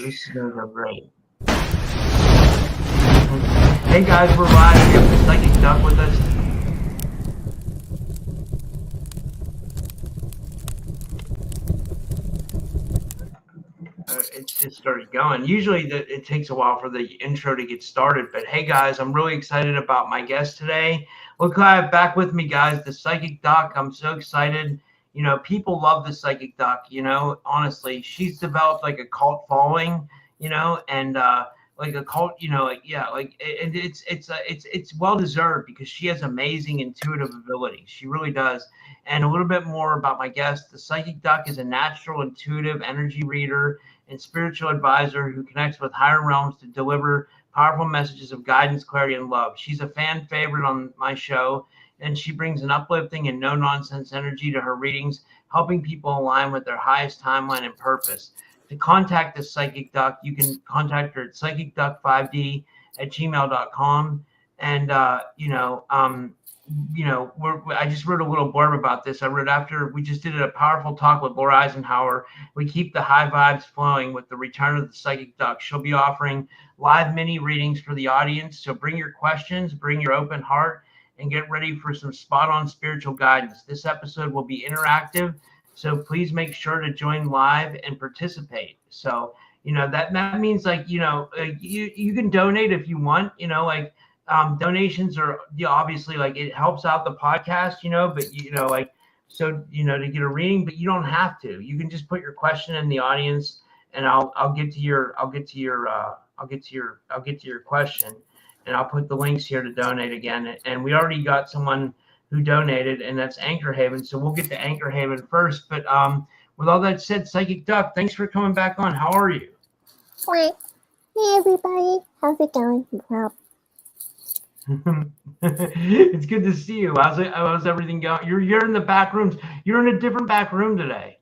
This is going to go great. Hey guys, we're live. We have the Psychic Duck with us. It just started going. Usually it takes a while for the intro to get started. But hey guys, I'm really excited about my guest today. Look who I have back with me, guys, the Psychic Duck. I'm so excited. You know, people love the Psychic Duck, you know, honestly. She's developed like a cult following, you know, and like a cult, you know, like yeah, like and it's well deserved because she has amazing intuitive abilities. She really does. And a little bit more about my guest. The Psychic Duck is a natural intuitive energy reader and spiritual advisor who connects with higher realms to deliver powerful messages of guidance, clarity, and love. She's a fan favorite on my show, and she brings an uplifting and no-nonsense energy to her readings, helping people align with their highest timeline and purpose. To contact the Psychic Duck, you can contact her at psychicduck5d@gmail.com. And, I just wrote a little blurb about this. I wrote after we just did a powerful talk with Laura Eisenhower. We keep the high vibes flowing with the return of the Psychic Duck. She'll be offering live mini readings for the audience. So bring your questions, bring your open heart, and get ready for some spot on spiritual guidance. This episode will be interactive. So please make sure to join live and participate. So, you know, that means like, you know, you can donate if you want, you know, like, donations are obviously like it helps out the podcast, you know, but you know, like, so, you know, to get a reading, but you don't have to. You can just put your question in the audience and I'll get to your question, and I'll put the links here to donate again. And we already got someone who donated, and that's Anchor Haven. So we'll get to Anchor Haven first. But with all that said, Psychic Duck, thanks for coming back on. How are you? Hey everybody, how's it going? It's good to see you. How's everything going? You're in the back rooms. You're in a different back room today.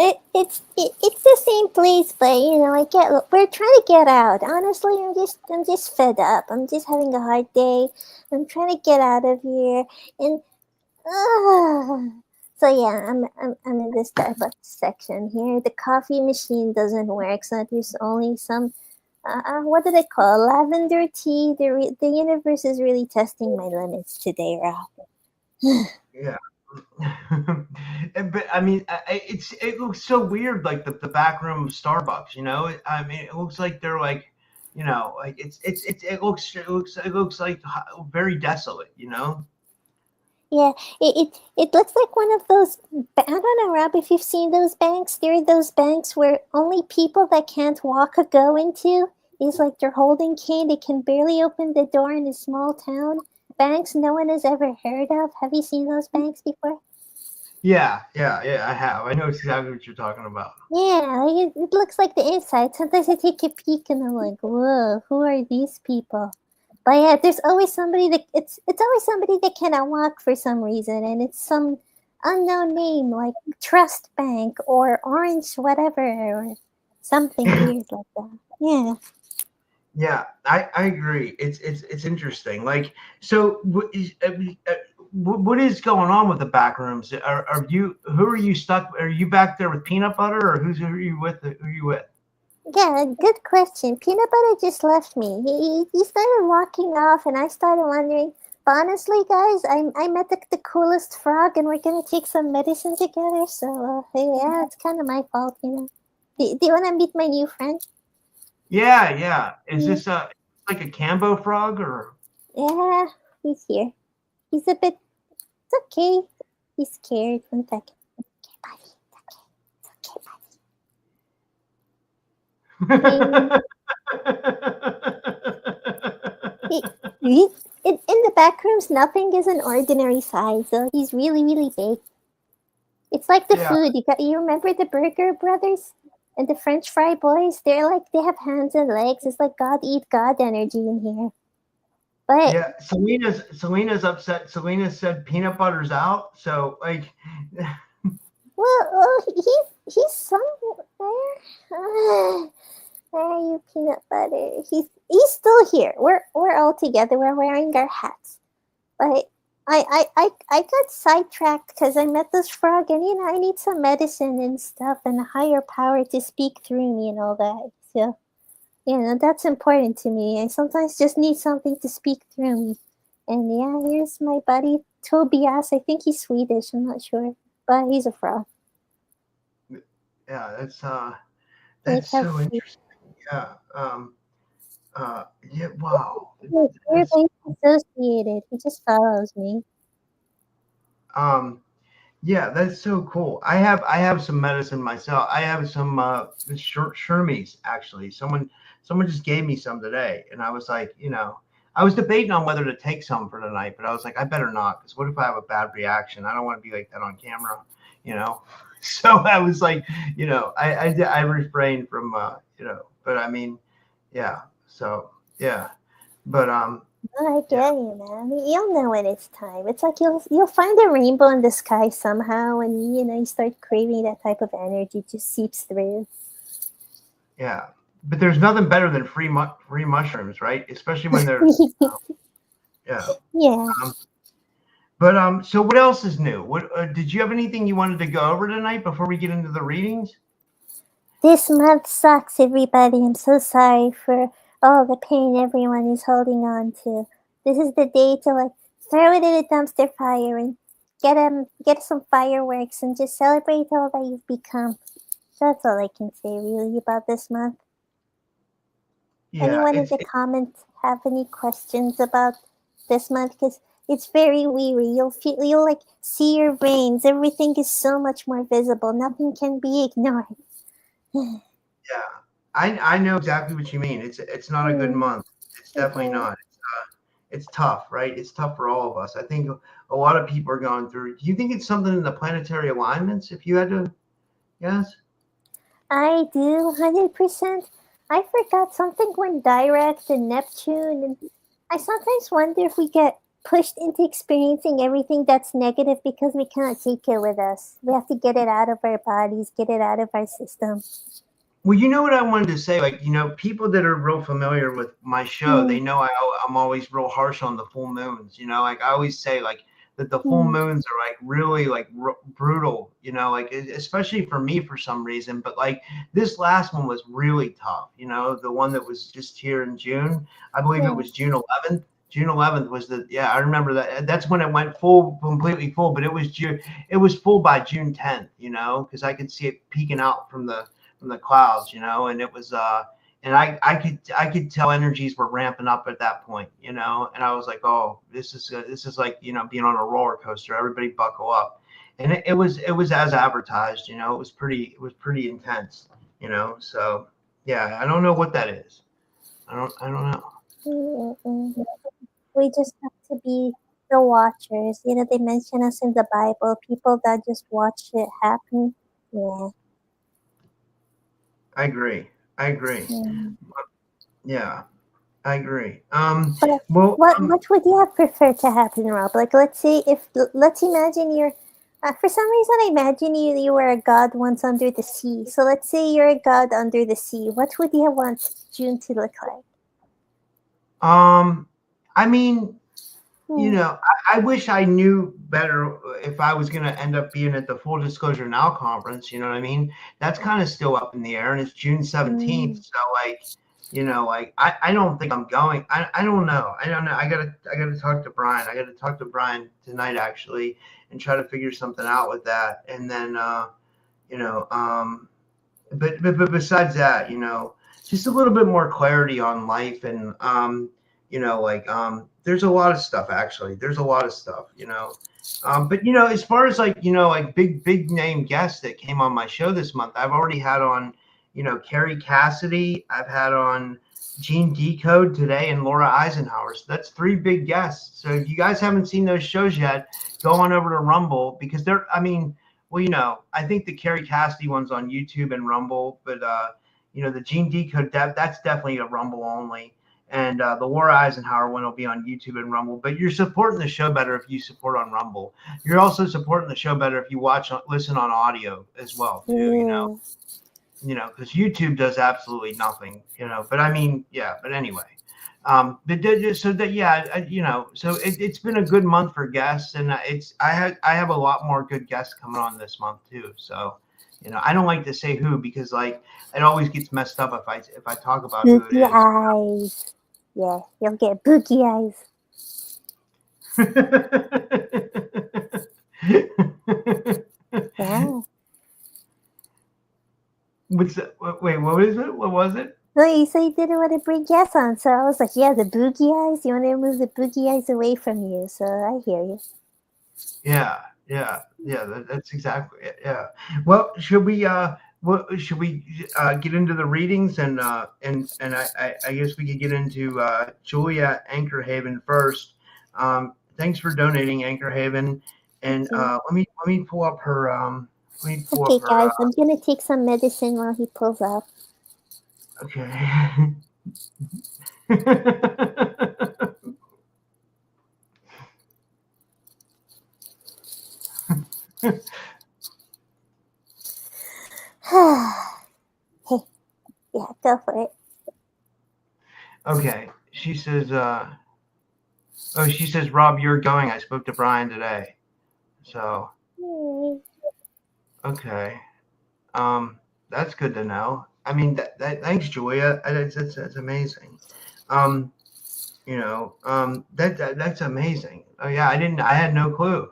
It's the same place, but you know, we're trying to get out. Honestly, I'm just fed up. I'm just having a hard day. I'm trying to get out of here, and so yeah, I'm in this Starbucks section here. The coffee machine doesn't work, so there's only some. What do they call lavender tea? The universe is really testing my limits today, Rob. Yeah. But I mean, it looks so weird, like the back room of Starbucks. You know, I mean, it looks like they're like, you know, like it looks like very desolate. You know. Yeah, it looks like one of those. I don't know, Rob, if you've seen those banks. There are those banks where only people that can't walk go into. It's like they're holding cane. They can barely open the door in a small town. Banks no one has ever heard of. Have you seen those banks before? Yeah, I have. I know exactly what you're talking about. Yeah, like it looks like the inside. Sometimes I take a peek and I'm like, whoa, who are these people? But yeah, there's always somebody that it's always somebody that cannot walk for some reason, and it's some unknown name like Trust Bank or Orange whatever or something weird like that. Yeah. Yeah, I agree. It's interesting. Like, so what is going on with the back rooms? Who are you stuck? Are you back there with Peanut Butter, or who are you with? Who are you with? Yeah, good question. Peanut Butter just left me. He started walking off, and I started wondering. But honestly, guys, I met the coolest frog, and we're gonna take some medicine together. So yeah, it's kind of my fault, you know. Do you want to meet my new friend? Yeah. Is this like a Cambo frog or? Yeah, he's here. He's a bit. It's okay. He's scared. One second. Okay, buddy. It's okay, buddy. In the back rooms, nothing is an ordinary size. So he's really, really big. It's like the food. You remember the Burger Brothers and the French Fry Boys? They have hands and legs. It's like God eat God energy in here. But yeah, Selena's upset. Selena said Peanut Butter's out. So like, well, he's somewhere. Where are you, Peanut Butter? He's still here. We're all together. We're wearing our hats. But I got sidetracked because I met this frog, and you know I need some medicine and stuff and a higher power to speak through me and all that. So, that's important to me. I sometimes just need something to speak through me. And yeah, here's my buddy Tobias. I think he's Swedish. I'm not sure, but he's a frog. Yeah, Like that's how so cute. interesting. Yeah. Yeah. Wow. Like, That's everybody's associated. He just follows me. um. Yeah, that's so cool. I have some medicine myself. I have some Shermies actually. Someone just gave me some today, and I was like, I was debating on whether to take some for tonight, but I was like, I better not, because what if I have a bad reaction? I don't want to be like that on camera, you know. So I was like, I refrained from but I mean, yeah. So yeah, but Oh, I yeah. get you, man. You'll know when it's time. It's like you'll find a rainbow in the sky somehow, and you start craving that type of energy. Just seeps through. Yeah, but there's nothing better than free mushrooms, right? Especially when they're yeah. Yeah. Um, but so what else is new? What did you have anything you wanted to go over tonight before we get into the readings? This month sucks, everybody. I'm so sorry for all the pain everyone is holding on to. This is the day to like throw it in a dumpster fire and get some fireworks and just celebrate all that you've become. That's all I can say really about this month. Yeah, Anyone in the comments have any questions about this month? Because it's very weary. You'll like see your veins. Everything is so much more visible. Nothing can be ignored. yeah. I know exactly what you mean. It's not a good Hmm, month. It's definitely okay. not. It's tough, right? It's tough for all of us. I think a lot of people are going through. Do you think it's something in the planetary alignments? If you had to guess. I do 100%. I forgot something went direct in Neptune, and I sometimes wonder if we get pushed into experiencing everything that's negative because we cannot take it with us. We have to get it out of our bodies, get it out of our system. Well, you know what I wanted to say? Like, people that are real familiar with my show, Hmm, they know I'm always real harsh on the full moons. Like I always say, like that the full hmm, moons are like really like brutal. Like especially for me for some reason. But like this last one was really tough. The one that was just here in June. I believe it yeah. was June 11th. June 11th was yeah, I remember that. That's when it went full, completely full. But it was June. It was full by June 10th. Because I could see it peeking out from the clouds, and it was and I could tell energies were ramping up at that point, and I was like, oh, this is like being on a roller coaster. Everybody buckle up, and it was as advertised, it was pretty intense, so yeah, I don't know what that is. I don't know. Mm-mm. We just have to be the watchers. They mention us in the Bible, people that just watch it happen. Yeah. I agree. I agree. Mm. Yeah, I agree. But Well, what would you have preferred to happen, Rob? Like, let's imagine you're. For some reason, I imagine you were a god once under the sea. So let's say you're a god under the sea. What would you want June to look like? I mean, Hmm. I wish I knew better if I was going to end up being at the Full Disclosure Now conference. You know what I mean? That's kind of still up in the air, and it's June 17th. Mm. So, like, I don't think I'm going. I don't know. I don't know. I gotta talk to Brian. I gotta talk to Brian tonight actually, and try to figure something out with that. And then, you know, but besides that, just a little bit more clarity on life and there's a lot of stuff actually. There's a lot of stuff, but as far as like like big name guests that came on my show this month, I've already had on Carrie Cassidy. I've had on Gene Decode today and Laura Eisenhower. So that's three big guests. So if you guys haven't seen those shows yet, go on over to Rumble because well, I think the Carrie Cassidy one's on YouTube and Rumble, but the Gene Decode that's definitely a Rumble only, and the Laura Eisenhower one will be on YouTube and Rumble. But you're supporting the show better if you support on Rumble. You're also supporting the show better if you listen on audio as well too. Yeah. Because YouTube does absolutely nothing. But I mean, yeah. But anyway. So that yeah, so it's been a good month for guests, and I have a lot more good guests coming on this month too. So, I don't like to say who because like it always gets messed up if I talk about who it Boogie is. eyes. Yeah, you'll get boogie eyes. Yeah. What's that? Wait, what is it? What was it? Well, you said you didn't want to bring guests on, so I was like, yeah, the boogie eyes. You want to move the boogie eyes away from you, so I hear you. Yeah, that's exactly it. Yeah. Well, should we get into the readings and I guess we could get into Julia Anchorhaven first. Thanks for donating, Anchorhaven, and Okay. let me pull up her Okay, guys, I'm gonna take some medicine while he pulls up. okay. Hey, yeah, go for it. Okay. She says she says, Rob, you're going. I spoke to Brian today. So Yay. okay. That's good to know. I mean, thanks, Julia. That's amazing. That's amazing. Oh yeah, I had no clue.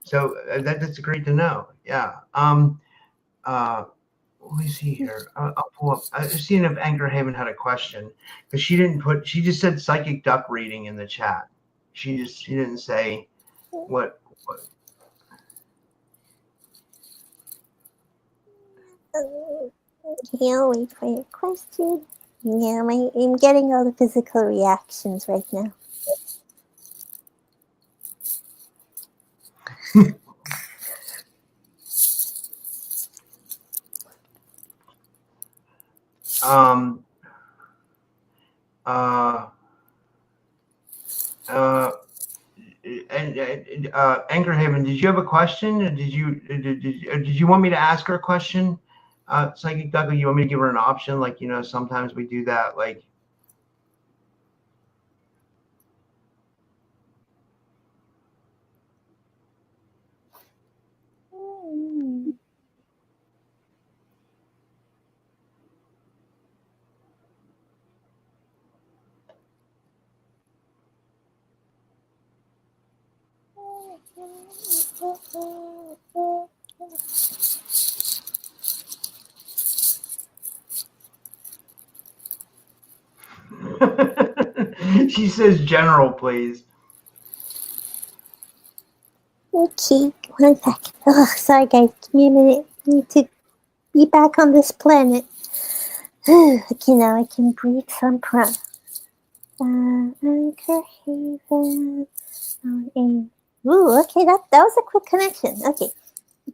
So that's great to know. Yeah. Let me see here. I'll pull up. I was seeing if Anchorhaven had a question because she didn't put. She just said psychic duck reading in the chat. She didn't say what. Okay, I'll wait for your question. Yeah, I'm getting all the physical reactions right now. Um. Uh. Uh. And Anchorhaven, did you have a question? Or did you want me to ask her a question? Psychic Duck, or you want me to give her an option? Like sometimes we do that. Like. She says general, please. Okay, one second. Oh, sorry guys, give me a minute. I need to be back on this planet. Okay, now I can breathe some prana. Anchorhaven. Ooh, okay, that was a quick connection. Okay,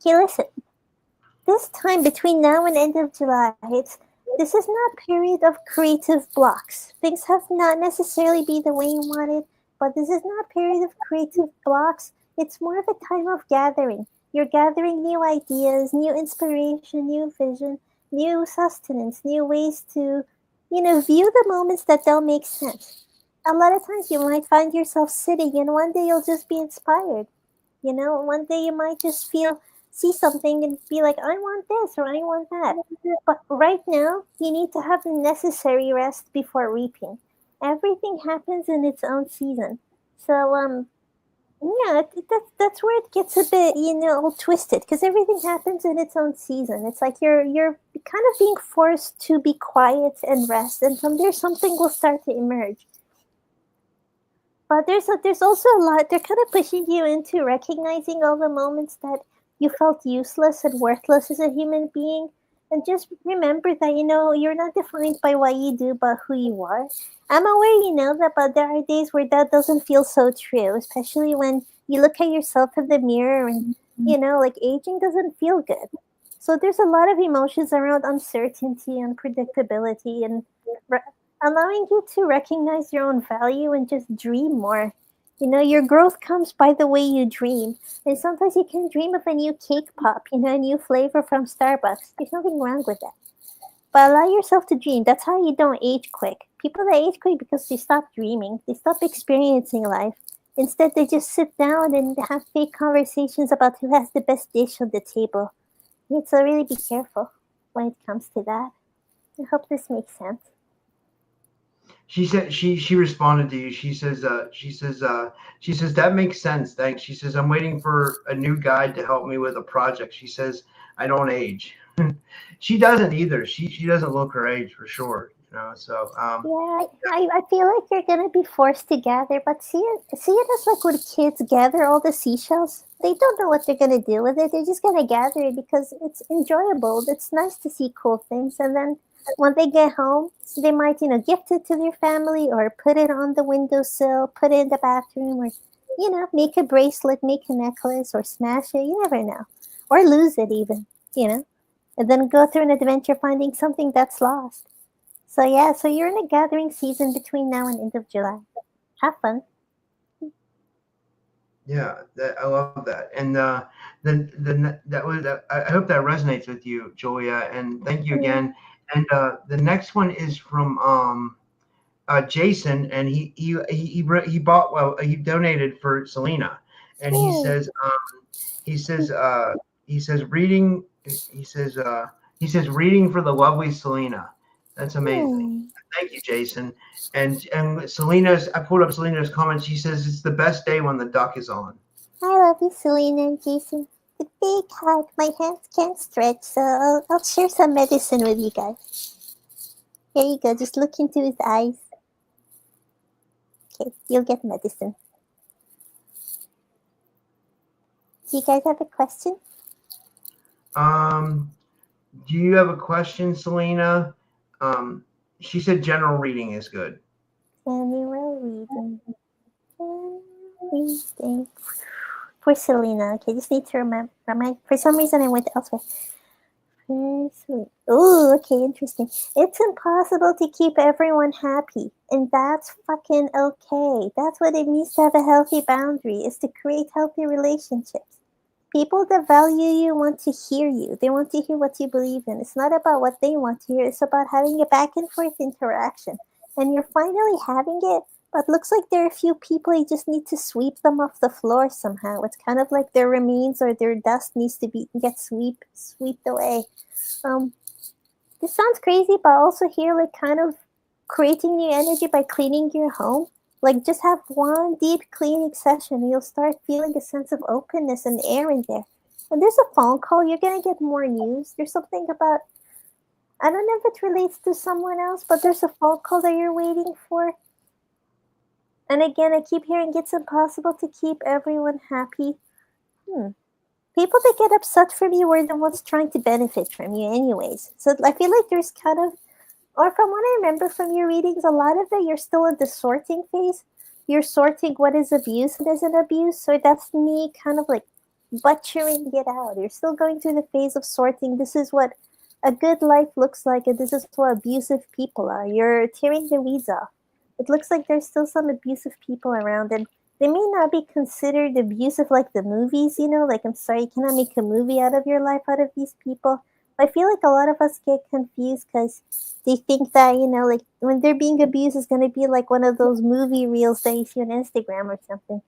listen. This time between now and end of July, this is not a period of creative blocks. Things have not necessarily be the way you wanted, but this is not a period of creative blocks. It's more of a time of gathering. You're gathering new ideas, new inspiration, new vision, new sustenance, new ways to, view the moments that don't make sense. A lot of times you might find yourself sitting and one day you'll just be inspired. One day you might just see something and be like, I want this or I want that. But right now, you need to have the necessary rest before reaping. Everything happens in its own season. So, yeah, that's where it gets a bit, all twisted because everything happens in its own season. It's like you're kind of being forced to be quiet and rest, and from there something will start to emerge. But there's also a lot. They're kind of pushing you into recognizing all the moments that you felt useless and worthless as a human being, and just remember that you're not defined by what you do, but who you are. I'm aware that, but there are days where that doesn't feel so true, especially when you look at yourself in the mirror and like aging doesn't feel good. So there's a lot of emotions around uncertainty, unpredictability, and allowing you to recognize your own value and just dream more. Your growth comes by the way you dream. And sometimes you can dream of a new cake pop, a new flavor from Starbucks. There's nothing wrong with that. But allow yourself to dream. That's how you don't age quick. People that age quick because they stop dreaming, they stop experiencing life. Instead, they just sit down and have fake conversations about who has the best dish on the table. You need to really be careful when it comes to that. I hope this makes sense. She said she responded to you. She says that makes sense. Thanks. She says I'm waiting for a new guide to help me with a project. She says I don't age. She doesn't either. She doesn't look her age for sure. So Yeah, I feel like you're gonna be forced to gather, but see it as like when kids gather all the seashells. They don't know what they're gonna do with it. They're just gonna gather it because it's enjoyable. It's nice to see cool things, and then when they get home, they might gift it to their family or put it on the windowsill, put it in the bathroom, or make a bracelet, make a necklace, or smash it. You never know, or lose it even. You know, and then go through an adventure finding something that's lost. So yeah, so you're in a gathering season between now and end of July. Have fun. yeah, I love that. And then that was I hope that resonates with you, Julia. And thank you Mm, again. And the next one is from Jason, and he bought he donated for Selena, and yay. he says he says reading he says reading for the lovely Selena. That's amazing. Hmm. Thank you, Jason. And Selena's I pulled up Selena's comment. She says it's the best day when the duck is on. I love you, Selena and Jason. The big hug. My hands can't stretch, so I'll share some medicine with you guys. Here you go. Just look into his eyes. Okay, you'll get medicine. Do you guys have a question? Um, do you have a question, Selena? Um, she said general reading is good. General reading. General reading. For Selena. Okay, just need to remember. For some reason, I went elsewhere. Oh, okay, interesting. It's impossible to keep everyone happy, and that's fucking okay. That's what it means to have a healthy boundary, is to create healthy relationships. People that value you want to hear you. They want to hear what you believe in. It's not about what they want to hear. It's about having a back and forth interaction. And you're finally having it, but looks like there are a few people you just need to sweep them off the floor somehow. It's kind of like their remains or their dust needs to be get swept away. Um, this sounds crazy, but also here, like, kind of creating new energy by cleaning your home. Like, just have one deep cleaning session, and you'll start feeling a sense of openness and air in there. And there's a phone call, you're gonna get more news. There's something about, I don't know if it relates to someone else, but there's a phone call that you're waiting for. And again, I keep hearing it's impossible to keep everyone happy. People that get upset from you were the ones trying to benefit from you, anyways. So I feel like there's kind of, or from what I remember from your readings, a lot of it you're still in the sorting phase. You're sorting what is abuse and isn't abuse. So that's me kind of like butchering it out. You're still going through the phase of sorting. This is what a good life looks like, and this is what abusive people are. You're tearing the weeds off. It looks like there's still some abusive people around, and they may not be considered abusive like the movies, like, I'm sorry, you cannot make a movie out of your life out of these people. I feel like a lot of us get confused because they think that, like, when they're being abused, it's going to be like one of those movie reels that you see on Instagram or something.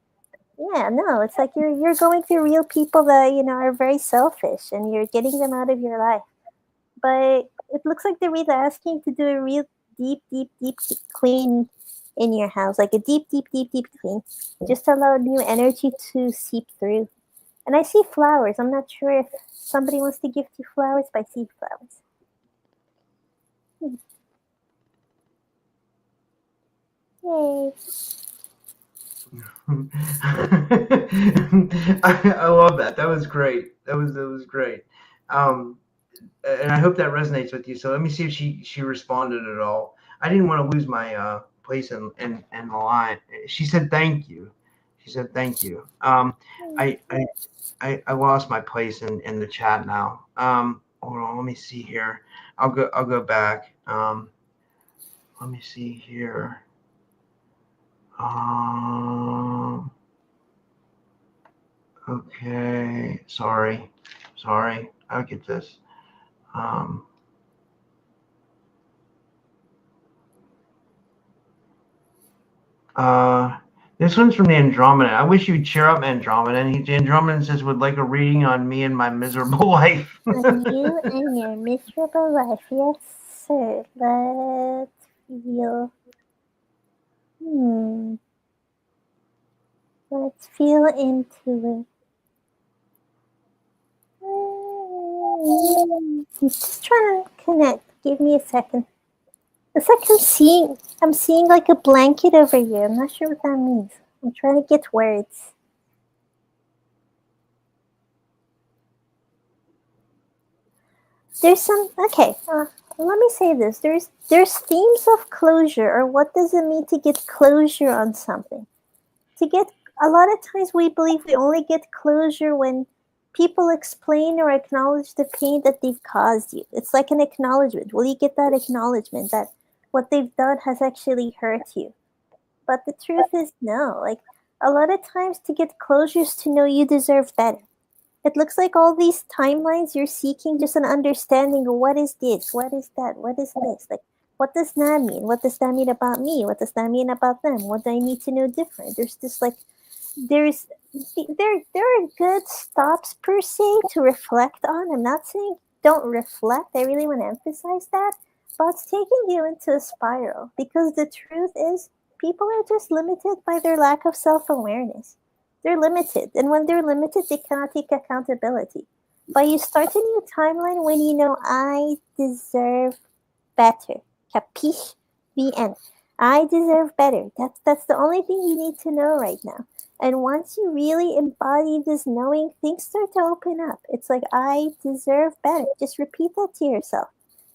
Yeah, no, it's like you're going through real people that, are very selfish, and you're getting them out of your life. But it looks like they're really asking to do a real deep, deep, deep clean in your house, like a deep, deep, deep, deep clean, just to allow new energy to seep through. And I see flowers. I'm not sure if somebody wants to gift you flowers, but I see flowers. Yay. I love that. That was great. That was great. Um, and I hope that resonates with you. So let me see if she responded at all. I didn't want to lose my place in the line. She said thank you. She said thank you. I, I I lost my place in the chat now. Hold on, let me see here. I'll go back. Let me see here. Um, okay, sorry. I'll get this. Um, This one's from the Andromeda. I wish you'd cheer up, Andromeda. And the Andromeda says, would like a reading on me and my miserable life. On you and your miserable life. Yes, sir. Let's feel. Hmm. Let's feel into it. I'm just trying to connect. Give me a second. It's like I'm seeing like a blanket over you. I'm not sure what that means. I'm trying to get words. There's some, okay, let me say this. There's themes of closure, or what does it mean to get closure on something? A lot of times we believe we only get closure when people explain or acknowledge the pain that they've caused you. It's like an acknowledgement. Will you get that acknowledgement that what they've done has actually hurt you? But the truth is no. Like, a lot of times to get closure is to know you deserve better. It looks like all these timelines you're seeking just an understanding of what is this, what is that, what is this? Like, what does that mean? What does that mean about me? What does that mean about them? What do I need to know different? There's this like, there's there are good stops per se to reflect on. I'm not saying don't reflect. I really want to emphasize that, but it's taking you into a spiral because the truth is people are just limited by their lack of self-awareness. They're limited, and when they're limited, they cannot take accountability. But you start a new timeline when you know I deserve better. Capiche? The end. I deserve better. That's the only thing you need to know right now. And once you really embody this knowing, things start to open up. It's like I deserve better. Just repeat that to yourself.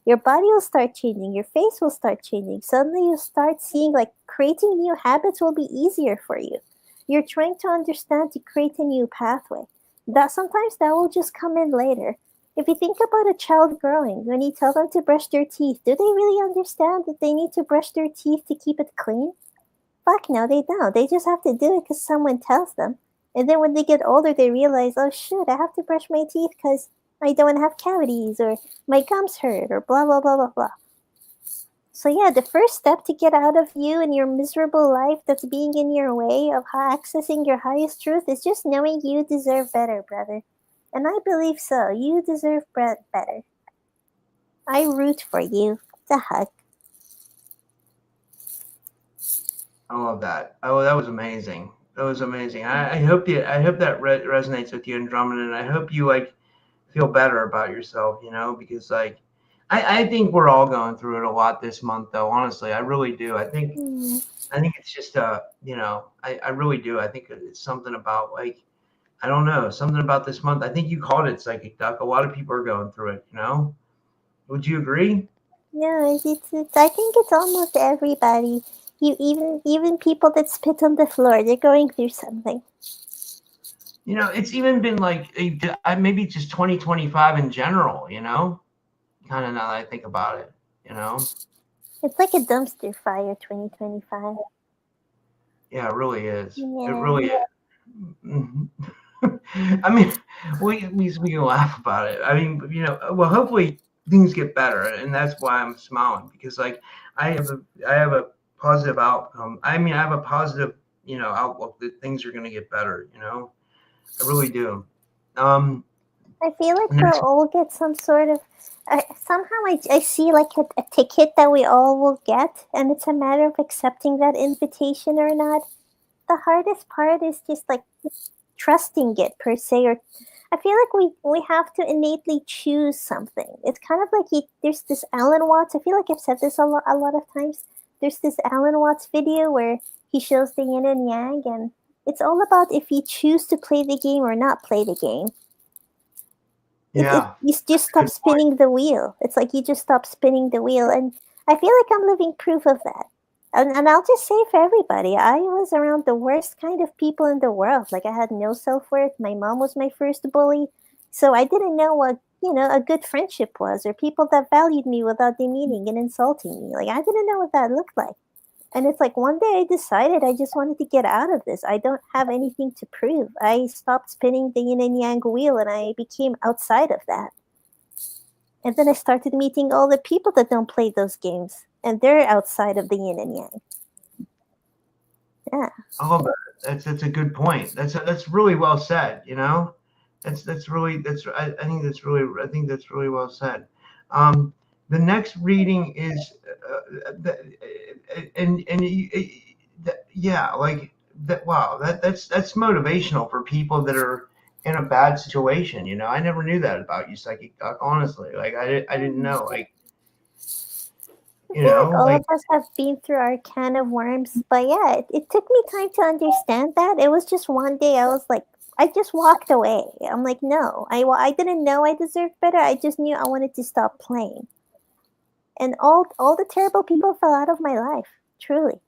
Your body will start changing. Your face will start changing. Suddenly you start seeing like creating new habits will be easier for you. You're trying to understand to create a new pathway. That sometimes that will just come in later. If you think about a child growing, when you tell them to brush their teeth, do they really understand that they need to brush their teeth to keep it clean? Fuck no, they don't. They just have to do it because someone tells them. And then when they get older, they realize, oh shit, I have to brush my teeth because I don't have cavities or my gums hurt or blah, blah, blah, blah, blah. So yeah, the first step to get out of you and your miserable life that's being in your way of accessing your highest truth is just knowing you deserve better, brother. And I believe so. You deserve better. I root for you. It's a hug. I love that. Oh, that was amazing. That was amazing. I hope that resonates with you, Andromeda, and I hope you like feel better about yourself. Because like I think we're all going through it a lot this month, though. Honestly, I really do. I think it's just I really do. I think it's something about like I don't know, something about this month. I think you called it psychic duck. A lot of people are going through it. Would you agree? Yeah, I think it's almost everybody. Even people that spit on the floor, they're going through something. It's even been like maybe just 2025 in general. Kind of now that I think about it. It's like a dumpster fire 2025. Yeah, it really is. Yeah. It really is. I mean, we can laugh about it. I mean, well, hopefully things get better, and that's why I'm smiling because like I have a positive outcome. I mean, I have a positive outlook that things are going to get better. I really do. I feel like we'll all get some sort of. Somehow I see like a ticket that we all will get, and it's a matter of accepting that invitation or not. The hardest part is just like trusting it per se, or I feel like we have to innately choose something. It's kind of like there's this Alan Watts. I feel like I've said this a lot of times. There's this Alan Watts video where he shows the yin and yang, and it's all about if you choose to play the game or not play the game. You just stop spinning the wheel. It's like you just stop spinning the wheel, and I feel like I'm living proof of that. And I'll just say for everybody, I was around the worst kind of people in the world. Like I had no self-worth. My mom was my first bully. So I didn't know what, a good friendship was or people that valued me without demeaning and insulting me. Like I didn't know what that looked like. And it's like one day I decided I just wanted to get out of this. I don't have anything to prove. I stopped spinning the yin and yang wheel and I became outside of that. And then I started meeting all the people that don't play those games. And they're outside of the yin and yang. Yeah. I love that. That's a good point. That's really well said. I think that's really well said. The next reading is, yeah, like that. Wow, that's motivational for people that are in a bad situation. I never knew that about you, Psychic Doc. Honestly, like I didn't know. Like I feel like all like of us have been through our can of worms, but yeah, it took me time to understand that. It was just one day I was like, I just walked away. I'm like, no, I didn't know I deserved better. I just knew I wanted to stop playing. And all the terrible people fell out of my life, truly.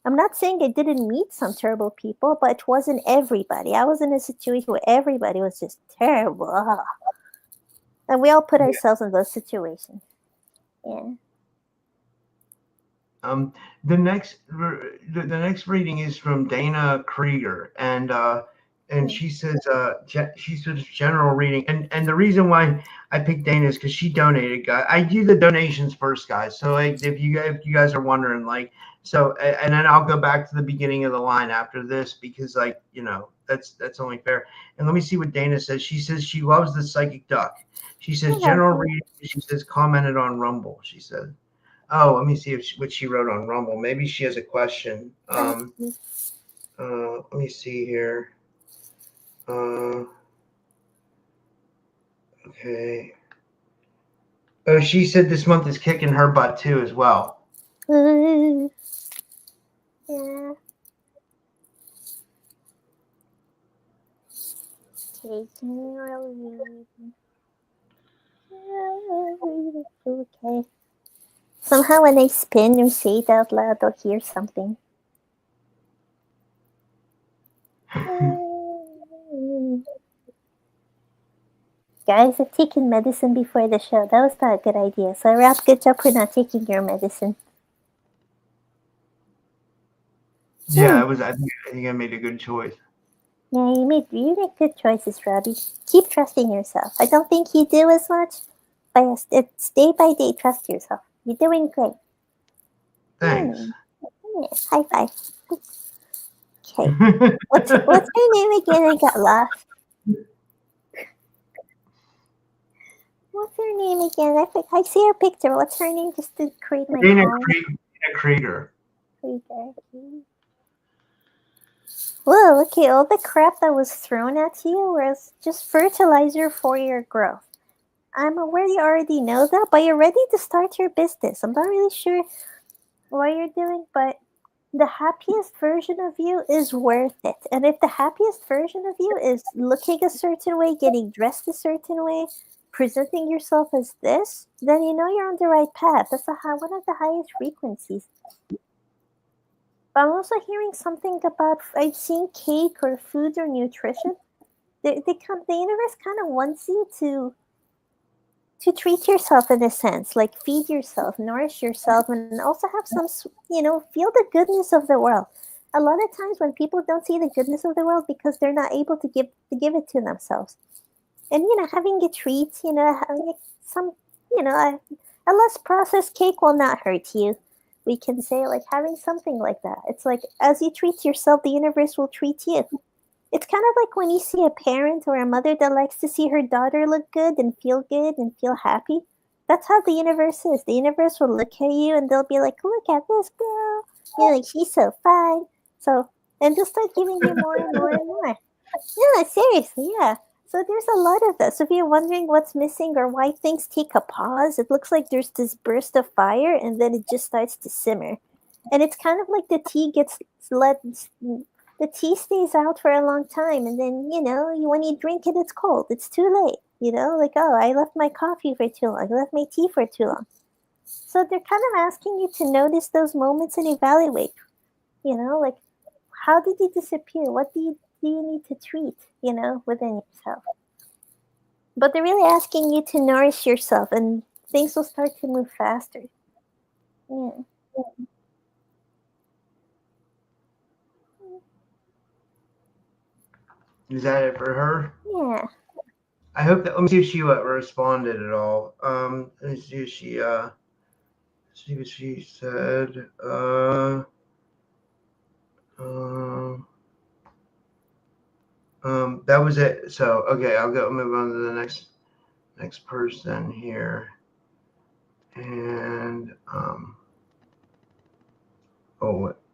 I'm not saying I didn't meet some terrible people, but it wasn't everybody. I was in a situation where everybody was just terrible. Ugh. And we all put ourselves in those situations. Yeah. The next reading is from Dana Krieger, and she says general reading, and the reason why I picked Dana is because she donated. Guys, I do the donations first, guys. So like if you guys are wondering, like, so and then I'll go back to the beginning of the line after this because like that's only fair. And let me see what Dana says. She says she loves the Psychic Duck. She says general reading. She says commented on Rumble. She said. Oh, let me see what she wrote on Rumble. Maybe she has a question. Let me see here. Okay. Oh, she said this month is kicking her butt too, as well. Yeah. Okay. Somehow when I spin or say it out loud, I'll hear something. Guys, I've taken medicine before the show. That was not a good idea. So, Ralph, good job for not taking your medicine. Yeah, it was. I think I made a good choice. Yeah, you make good choices, Robbie. Keep trusting yourself. I don't think you do as much, but it's day by day. Trust yourself. You're doing great. Thanks. Yeah, high five. Okay. What's her name again? I got lost. What's her name again? I see her picture. What's her name? Just to create my Dana Krieger. Krieger. Whoa, okay, all the crap that was thrown at you was just fertilizer for your growth. I'm aware you already know that, but you're ready to start your business. I'm not really sure what you're doing, but the happiest version of you is worth it. And if the happiest version of you is looking a certain way, getting dressed a certain way, presenting yourself as this, then you know you're on the right path. That's one of the highest frequencies. But I'm also hearing something about I've seen cake or food or nutrition. The universe kind of wants you to treat yourself in a sense, like feed yourself, nourish yourself, and also have some, feel the goodness of the world. A lot of times when people don't see the goodness of the world because they're not able to give it to themselves, and having a treat, having some, a less processed cake will not hurt you. We can say like having something like that. It's like as you treat yourself, the universe will treat you. It's kind of like when you see a parent or a mother that likes to see her daughter look good and feel happy. That's how the universe is. The universe will look at you and they'll be like, look at this girl. Like, she's so fine. So, and they'll start giving you more and more and more. Yeah, seriously, yeah. So there's a lot of that. So if you're wondering what's missing or why things take a pause, it looks like there's this burst of fire and then it just starts to simmer. And it's kind of like the tea stays out for a long time and then, when you drink it, it's cold. It's too late, like, oh, I left my coffee for too long. I left my tea for too long. So they're kind of asking you to notice those moments and evaluate, like, how did you disappear? What do you need to treat, within yourself? But they're really asking you to nourish yourself and things will start to move faster. Yeah. Is that it for her? Yeah. I hope that. Let me see if she responded at all. Let me see if she see what she said. that was it. So okay, I'll move on to the next person here. And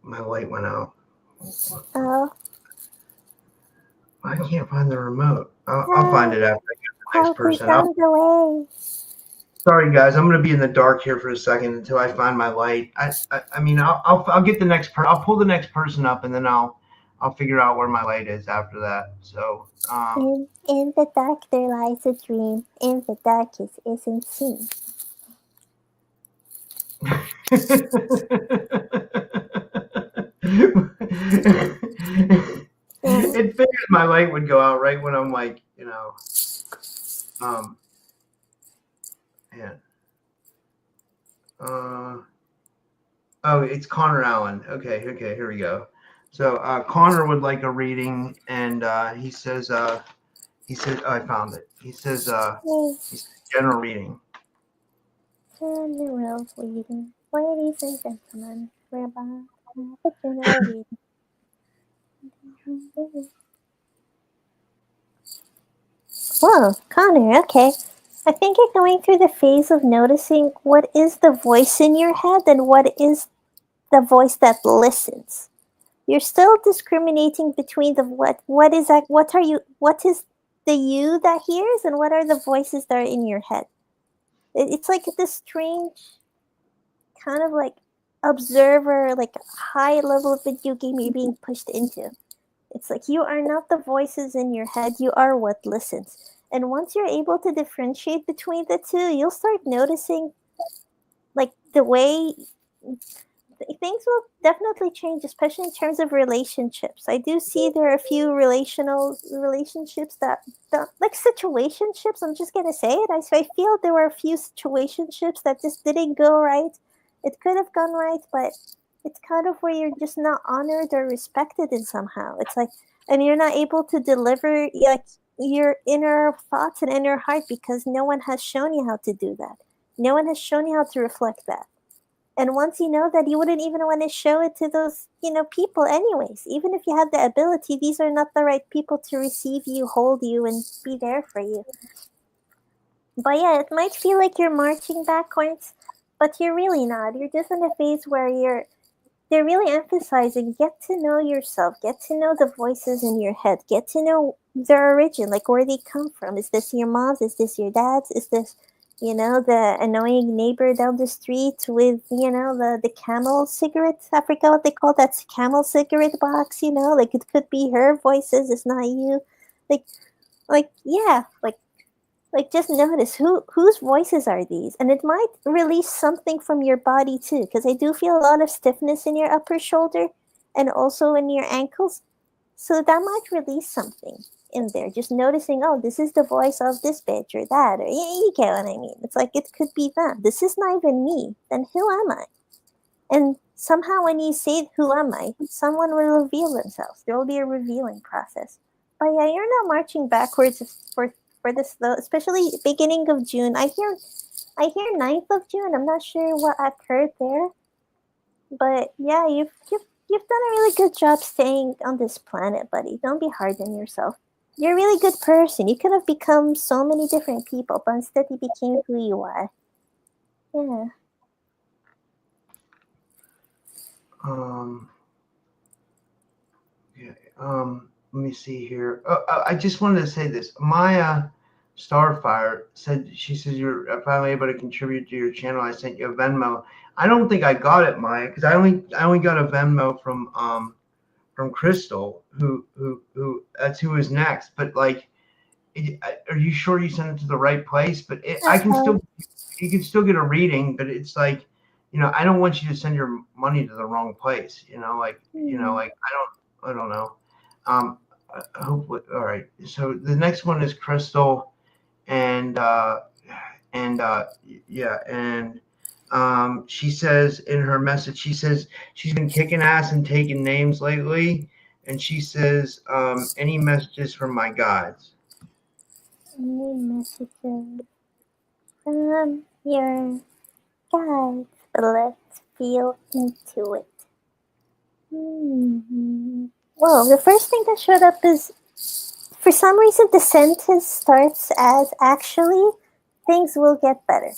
my light went out. Oh. I can't find the remote. I'll find it after I get the next person. On the way. Sorry guys, I'm gonna be in the dark here for a second until I find my light. I mean I'll get the next I'll pull the next person up and then I'll figure out where my light is after that. So in the dark there lies a dream. In the dark it isn't seen. It figures my light would go out right when I'm like, man. It's Connor Allen. Okay, here we go. So Connor would like a reading, and he says, I found it. He says, general reading. General reading. Ladies and gentlemen, we're about to have a general reading. Whoa, Connor, okay. I think you're going through the phase of noticing what is the voice in your head and what is the voice that listens. You're still discriminating between the what is the you that hears and what are the voices that are in your head. It's like this strange kind of like observer, like high level of video game you're being pushed into. It's like you are not the voices in your head, you are what listens. And once you're able to differentiate between the two, you'll start noticing like the way things will definitely change, especially in terms of relationships. I do see there are a few relationships that like situationships, I'm just gonna say it. I feel there were a few situationships that just didn't go right. It could have gone right, but it's kind of where you're just not honored or respected in somehow. It's like, and you're not able to deliver like your inner thoughts and inner heart because no one has shown you how to do that. No one has shown you how to reflect that. And once you know that, you wouldn't even want to show it to those, people anyways. Even if you had the ability, these are not the right people to receive you, hold you, and be there for you. But yeah, it might feel like you're marching backwards, but you're really not. You're just in a phase where they're really emphasizing get to know yourself, get to know the voices in your head, get to know their origin, like where they come from. Is this your mom's? Is this your dad's? Is this the annoying neighbor down the street with, the camel cigarette. I forgot what they call that camel cigarette box, like it could be her voices. It's not you. Like just notice whose voices are these, and it might release something from your body too, because I do feel a lot of stiffness in your upper shoulder and also in your ankles. So that might release something in there. Just noticing, oh, this is the voice of this bitch or that, or you get what I mean. It's like it could be them. This is not even me. Then who am I? And somehow when you say who am I, someone will reveal themselves. There will be a revealing process. But yeah, you're not marching backwards for this though, especially beginning of June. I hear 9th of June. I'm not sure what occurred there. But yeah, you've done a really good job staying on this planet, buddy. Don't be hard on yourself. You're a really good person. You could have become so many different people, but instead you became who you are. Yeah. Let me see here. I just wanted to say this. Maya Starfire said, she says you're finally able to contribute to your channel. I sent you a Venmo. I don't think I got it, Maya, because I only got a Venmo from Crystal, who that's who is next. But like, are you sure you sent it to the right place? But you can still get a reading. But it's like, I don't want you to send your money to the wrong place. I don't know. Hopefully, all right. So the next one is Crystal, and she says in her message, she says she's been kicking ass and taking names lately, and she says, any messages from my gods? Any messages from your gods? Let's feel into it. Well, the first thing that showed up is For some reason, the sentence starts as actually things will get better.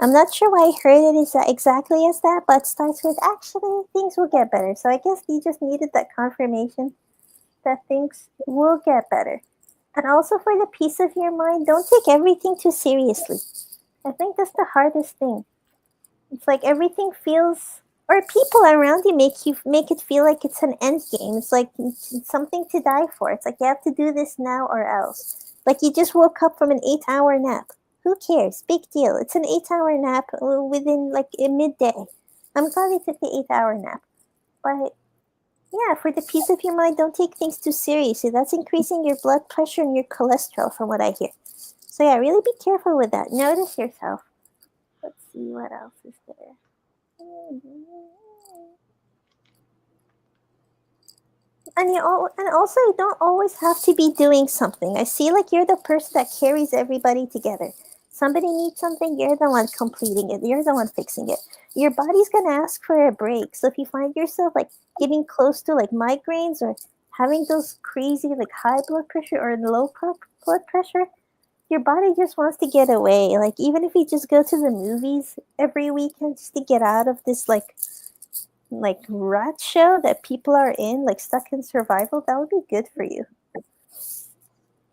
I'm not sure why I heard it is exactly as that, but it starts with actually things will get better. So I guess you just needed that confirmation that things will get better. And also for the peace of your mind, don't take everything too seriously. I think that's the hardest thing. It's like everything feels, or people around you make it feel like it's an end game. It's like it's something to die for. It's like you have to do this now or else. Like you just woke up from an 8-hour nap. Who cares? Big deal. It's an 8-hour nap within like a midday. I'm glad I took the 8-hour nap. But yeah, for the peace of your mind, don't take things too seriously. That's increasing your blood pressure and your cholesterol, from what I hear. So yeah, really be careful with that. Notice yourself. Let's see what else is there. And also you don't always have to be doing something. I see like you're the person that carries everybody together. Somebody needs something, you're the one completing it. You're the one fixing it. Your body's gonna ask for a break. So if you find yourself like getting close to like migraines or having those crazy like high blood pressure or low blood pressure, your body just wants to get away. Like even if you just go to the movies every weekend just to get out of this like rat show that people are in, like stuck in survival, that would be good for you.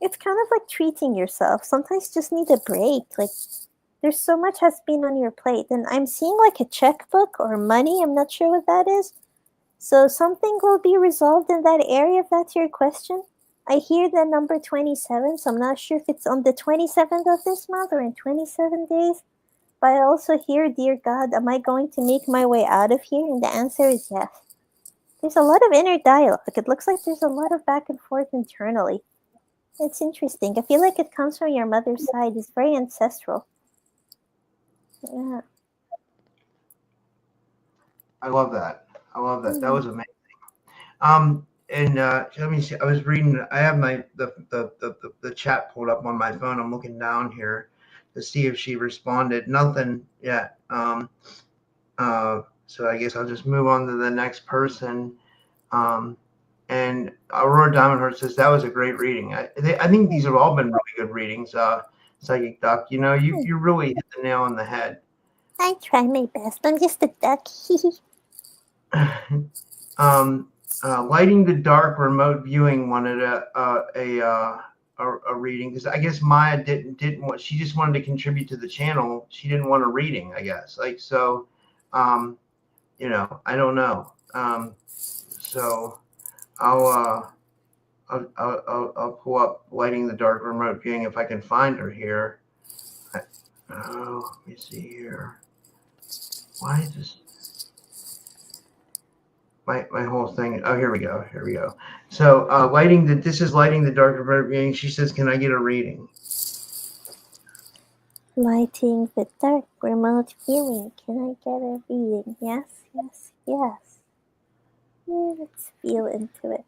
It's kind of like treating yourself. Sometimes you just need a break. Like there's so much has been on your plate. And I'm seeing like a checkbook or money. I'm not sure what that is. So something will be resolved in that area if that's your question. I hear the number 27, so I'm not sure if it's on the 27th of this month or in 27 days. But I also hear, dear God, am I going to make my way out of here? And the answer is yes. There's a lot of inner dialogue. It looks like there's a lot of back and forth internally. It's interesting. I feel like it comes from your mother's side. It's very ancestral. Yeah. I love that. That was amazing. And let me see. I was reading. I have the chat pulled up on my phone. I'm looking down here to see if she responded. Nothing yet. So I guess I'll just move on to the next person. And Aurora Diamondheart says that was a great reading. I think these have all been really good readings. Psychic Doc, you know, you really hit the nail on the head. I try my best. I'm just a duck. Lighting the Dark remote viewing wanted a reading because I guess Maya didn't want. She just wanted to contribute to the channel. She didn't want a reading, I guess. Like so, you know, I don't know. So I'll pull up Lighting the Dark remote viewing if I can find her here. Let me see here. Why is this? My whole thing. Oh, here we go. So this is Lighting the Dark remote viewing. She says, "Can I get a reading?" Lighting the Dark remote viewing. Can I get a reading? Yes. Let's feel into it.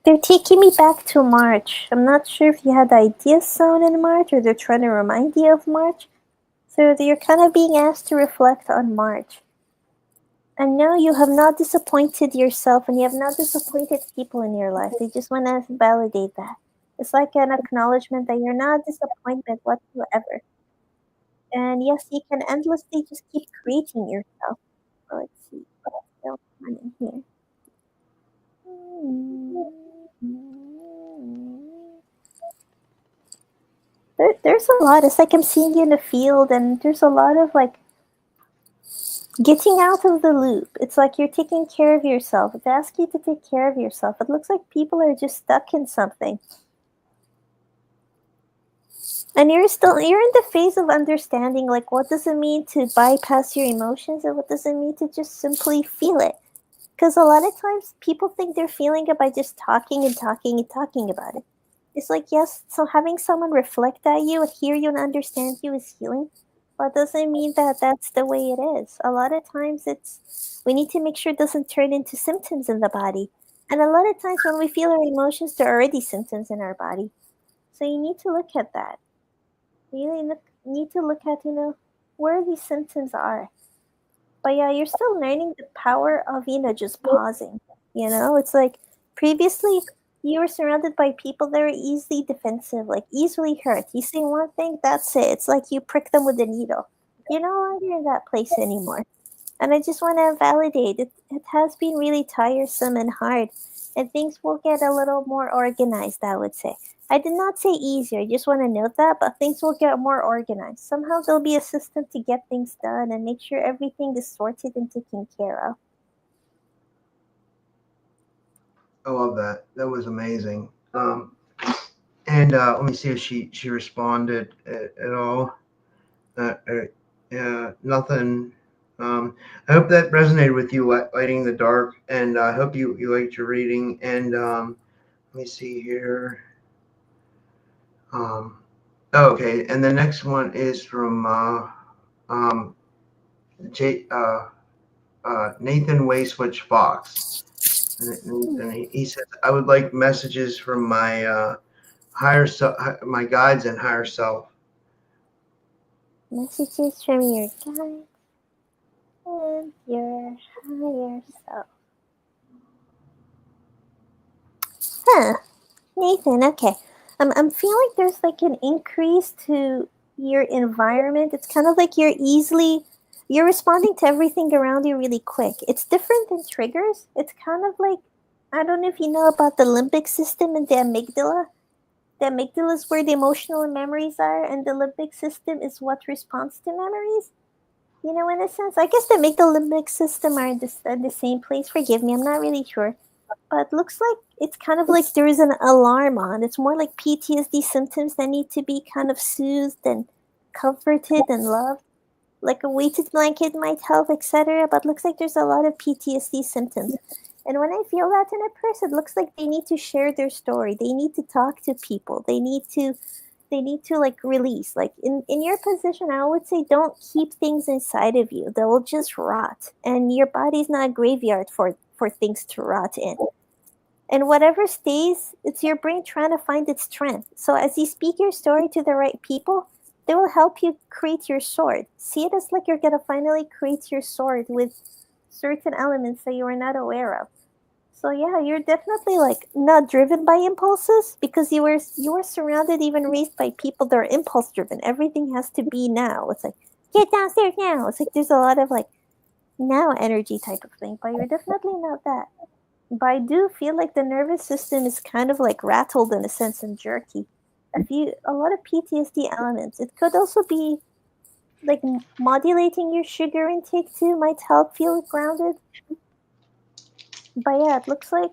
They're taking me back to March. I'm not sure if you had ideas sown in March or they're trying to remind you of March. So you're kind of being asked to reflect on March. And no, you have not disappointed yourself and you have not disappointed people in your life. They just want to validate that. It's like an acknowledgement that you're not disappointed whatsoever. And yes, you can endlessly just keep creating yourself. So let's see what's going on in here. There's a lot. It's like I'm seeing you in the field, and there's a lot of like getting out of the loop. It's like you're taking care of yourself. It's asking you to take care of yourself. It looks like people are just stuck in something. And you're in the phase of understanding, like, what does it mean to bypass your emotions and what does it mean to just simply feel it? Because a lot of times people think they're feeling it by just talking about it. It's like, yes, so having someone reflect at you and hear you and understand you is healing, but doesn't mean that that's the way it is. A lot of times we need to make sure it doesn't turn into symptoms in the body. And a lot of times when we feel our emotions, there are already symptoms in our body. So you need to look at that. You need to look at, where these symptoms are. But yeah, you're still learning the power of, just pausing. It's like previously you were surrounded by people that are easily defensive, like easily hurt. You say one thing, that's it. It's like you prick them with a needle. You're no longer in that place anymore. And I just want to validate it. It has been really tiresome and hard, and things will get a little more organized, I would say. I did not say easier, I just want to note that, but things will get more organized. Somehow there'll be a system to get things done and make sure everything is sorted and taken care of. I love that. That was amazing. And let me see if she responded at all. Nothing. I hope that resonated with you, Lighting the Dark, and I hope you liked your reading. And let me see here. Okay, and the next one is from Nathan Wayswitch Fox. And he says, I would like messages from my higher self, my guides and higher self. Messages from your guides and your higher self. Nathan, okay. I'm feeling like there's like an increase to your environment. It's kind of like you're responding to everything around you really quick. It's different than triggers. It's kind of like, I don't know if you know about the limbic system and the amygdala. The amygdala is where the emotional memories are, and the limbic system is what responds to memories. In a sense, I guess the amygdala limbic system are in the same place. Forgive me, I'm not really sure. But looks like it's kind of like there is an alarm on. It's more like PTSD symptoms that need to be kind of soothed and comforted and loved. Like a weighted blanket might help, etc. But looks like there's a lot of PTSD symptoms. And when I feel that in a person, it looks like they need to share their story. They need to talk to people. They need to like release. Like in your position, I would say don't keep things inside of you. They will just rot. And your body's not a graveyard for things to rot in. And whatever stays, it's your brain trying to find its strength. So as you speak your story to the right people, they will help you create your sword. See it as like you're going to finally create your sword with certain elements that you are not aware of. So yeah, you're definitely like not driven by impulses because you were surrounded, even raised by people that are impulse driven. Everything has to be now. It's like, get downstairs now. It's like there's a lot of like now energy type of thing, but you're definitely not that. But I do feel like the nervous system is kind of like rattled in a sense and jerky. A lot of PTSD elements. It could also be like modulating your sugar intake too might help feel grounded. But yeah, it looks like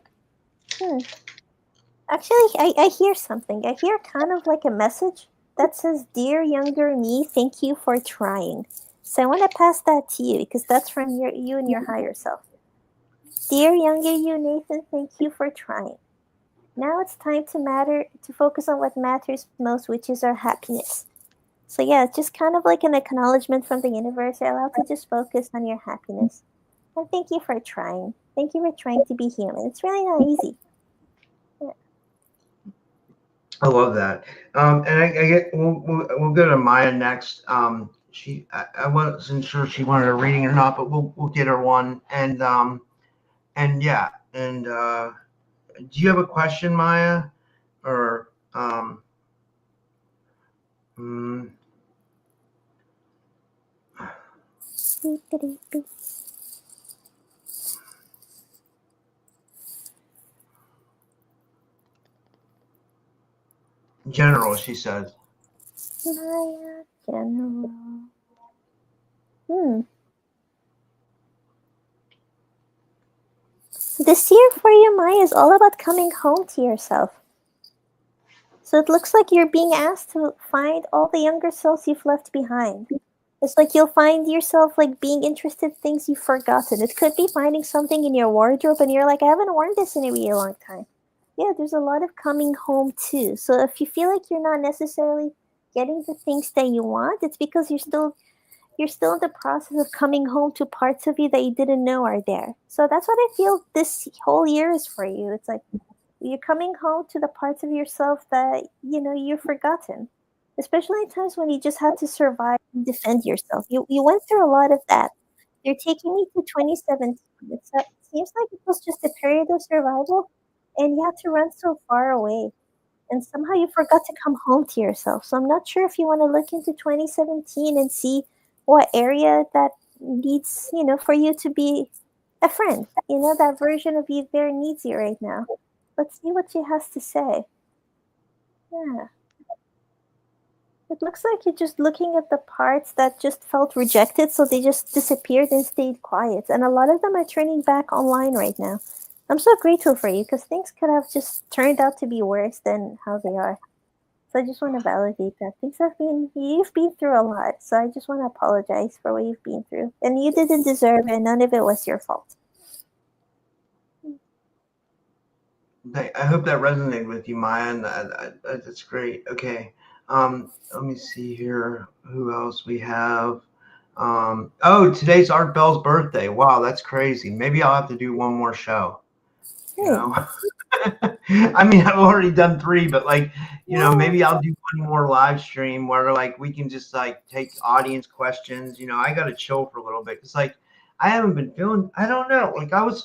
actually I hear something. I hear kind of like a message that says, "Dear younger me, thank you for trying." So I want to pass that to you because that's from you and your higher self. Dear younger you, Nathan, thank you for trying. Now it's time to focus on what matters most, which is our happiness. So yeah, it's just kind of like an acknowledgement from the universe. You're allowed to just focus on your happiness. And thank you for trying. Thank you for trying to be human. It's really not easy. Yeah. I love that. And I get we'll go to Maya next. I wasn't sure if she wanted a reading or not, but we'll get her one. And yeah. And do you have a question, Maya? Or General, she says. Maya General. This year for you, Maya, is all about coming home to yourself. So it looks like you're being asked to find all the younger selves you've left behind. It's like you'll find yourself like being interested in things you've forgotten. It could be finding something in your wardrobe and you're like, I haven't worn this in a really long time. Yeah, there's a lot of coming home too. So if you feel like you're not necessarily getting the things that you want, it's because you're still in the process of coming home to parts of you that you didn't know are there. So that's what I feel this whole year is for you. It's like you're coming home to the parts of yourself that you've forgotten, especially in times when you just had to survive and defend yourself. You went through a lot of that. You're taking me to 2017. It seems like it was just a period of survival, and you had to run so far away. And somehow you forgot to come home to yourself. So I'm not sure if you want to look into 2017 and see what area that needs, for you to be a friend. That version of you there needs you right now. Let's see what she has to say. Yeah. It looks like you're just looking at the parts that just felt rejected, so they just disappeared and stayed quiet. And a lot of them are turning back online right now. I'm so grateful for you because things could have just turned out to be worse than how they are. So I just want to validate that you've been through a lot. So I just want to apologize for what you've been through. And you didn't deserve it. None of it was your fault. I hope that resonated with you, Maya. And that's great. Okay. Let me see here. Who else we have? Today's Art Bell's birthday. Wow, that's crazy. Maybe I'll have to do one more show. You know, I mean, I've already done 3, but maybe I'll do one more live stream where we can just take audience questions. I got to chill for a little bit because I haven't been feeling. I don't know.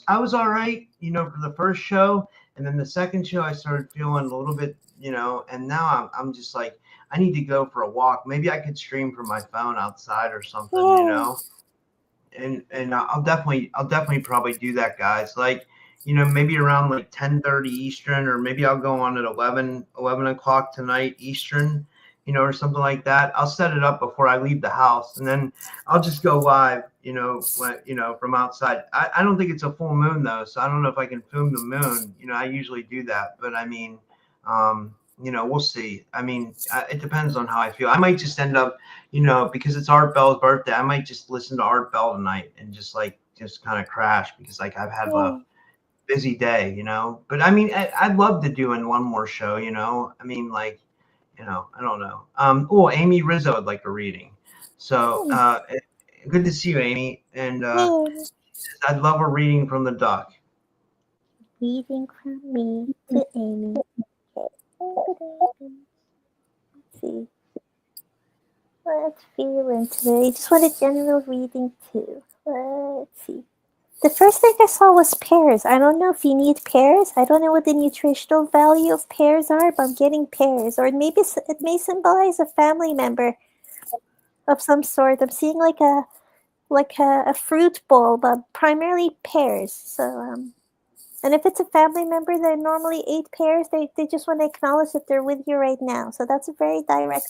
I was all right. For the first show, and then the second show I started feeling a little bit. And now I'm just I need to go for a walk. Maybe I could stream from my phone outside or something. And I'll definitely probably do that, guys. Maybe around 10:30 Eastern, or maybe I'll go on at 11 o'clock tonight Eastern, or something like that. I'll set it up before I leave the house, and then I'll just go live, from outside. I don't think it's a full moon though, so I don't know if I can film the moon. I usually do that, but I mean, we'll see. I mean, it depends on how I feel. I might just end up, because it's Art Bell's birthday, I might just listen to Art Bell tonight and just kind of crash because I've had a busy day, But I mean, I'd love to do in one more show, I mean, I don't know. Amy Rizzo would like a reading. So good to see you, Amy. And I'd love a reading from the duck. Reading from me to Amy. Let's see. Let's feel into it. I just want a general reading too. Let's see. The first thing I saw was pears. I don't know if you need pears. I don't know what the nutritional value of pears are, but I'm getting pears. Or maybe it may symbolize a family member of some sort. I'm seeing like a fruit bowl, but primarily pears. So and if it's a family member that normally ate pears, they just want to acknowledge that they're with you right now. So that's a very direct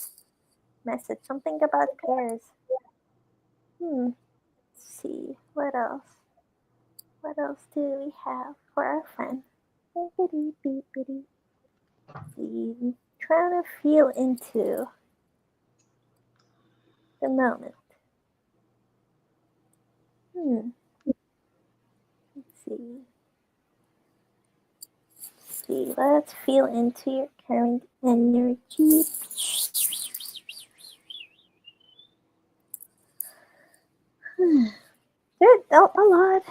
message. Something about pears. Let's see. What else? What else do we have for our friend? See, trying to feel into the moment. Let's see. Let's feel into your current energy. There's a lot.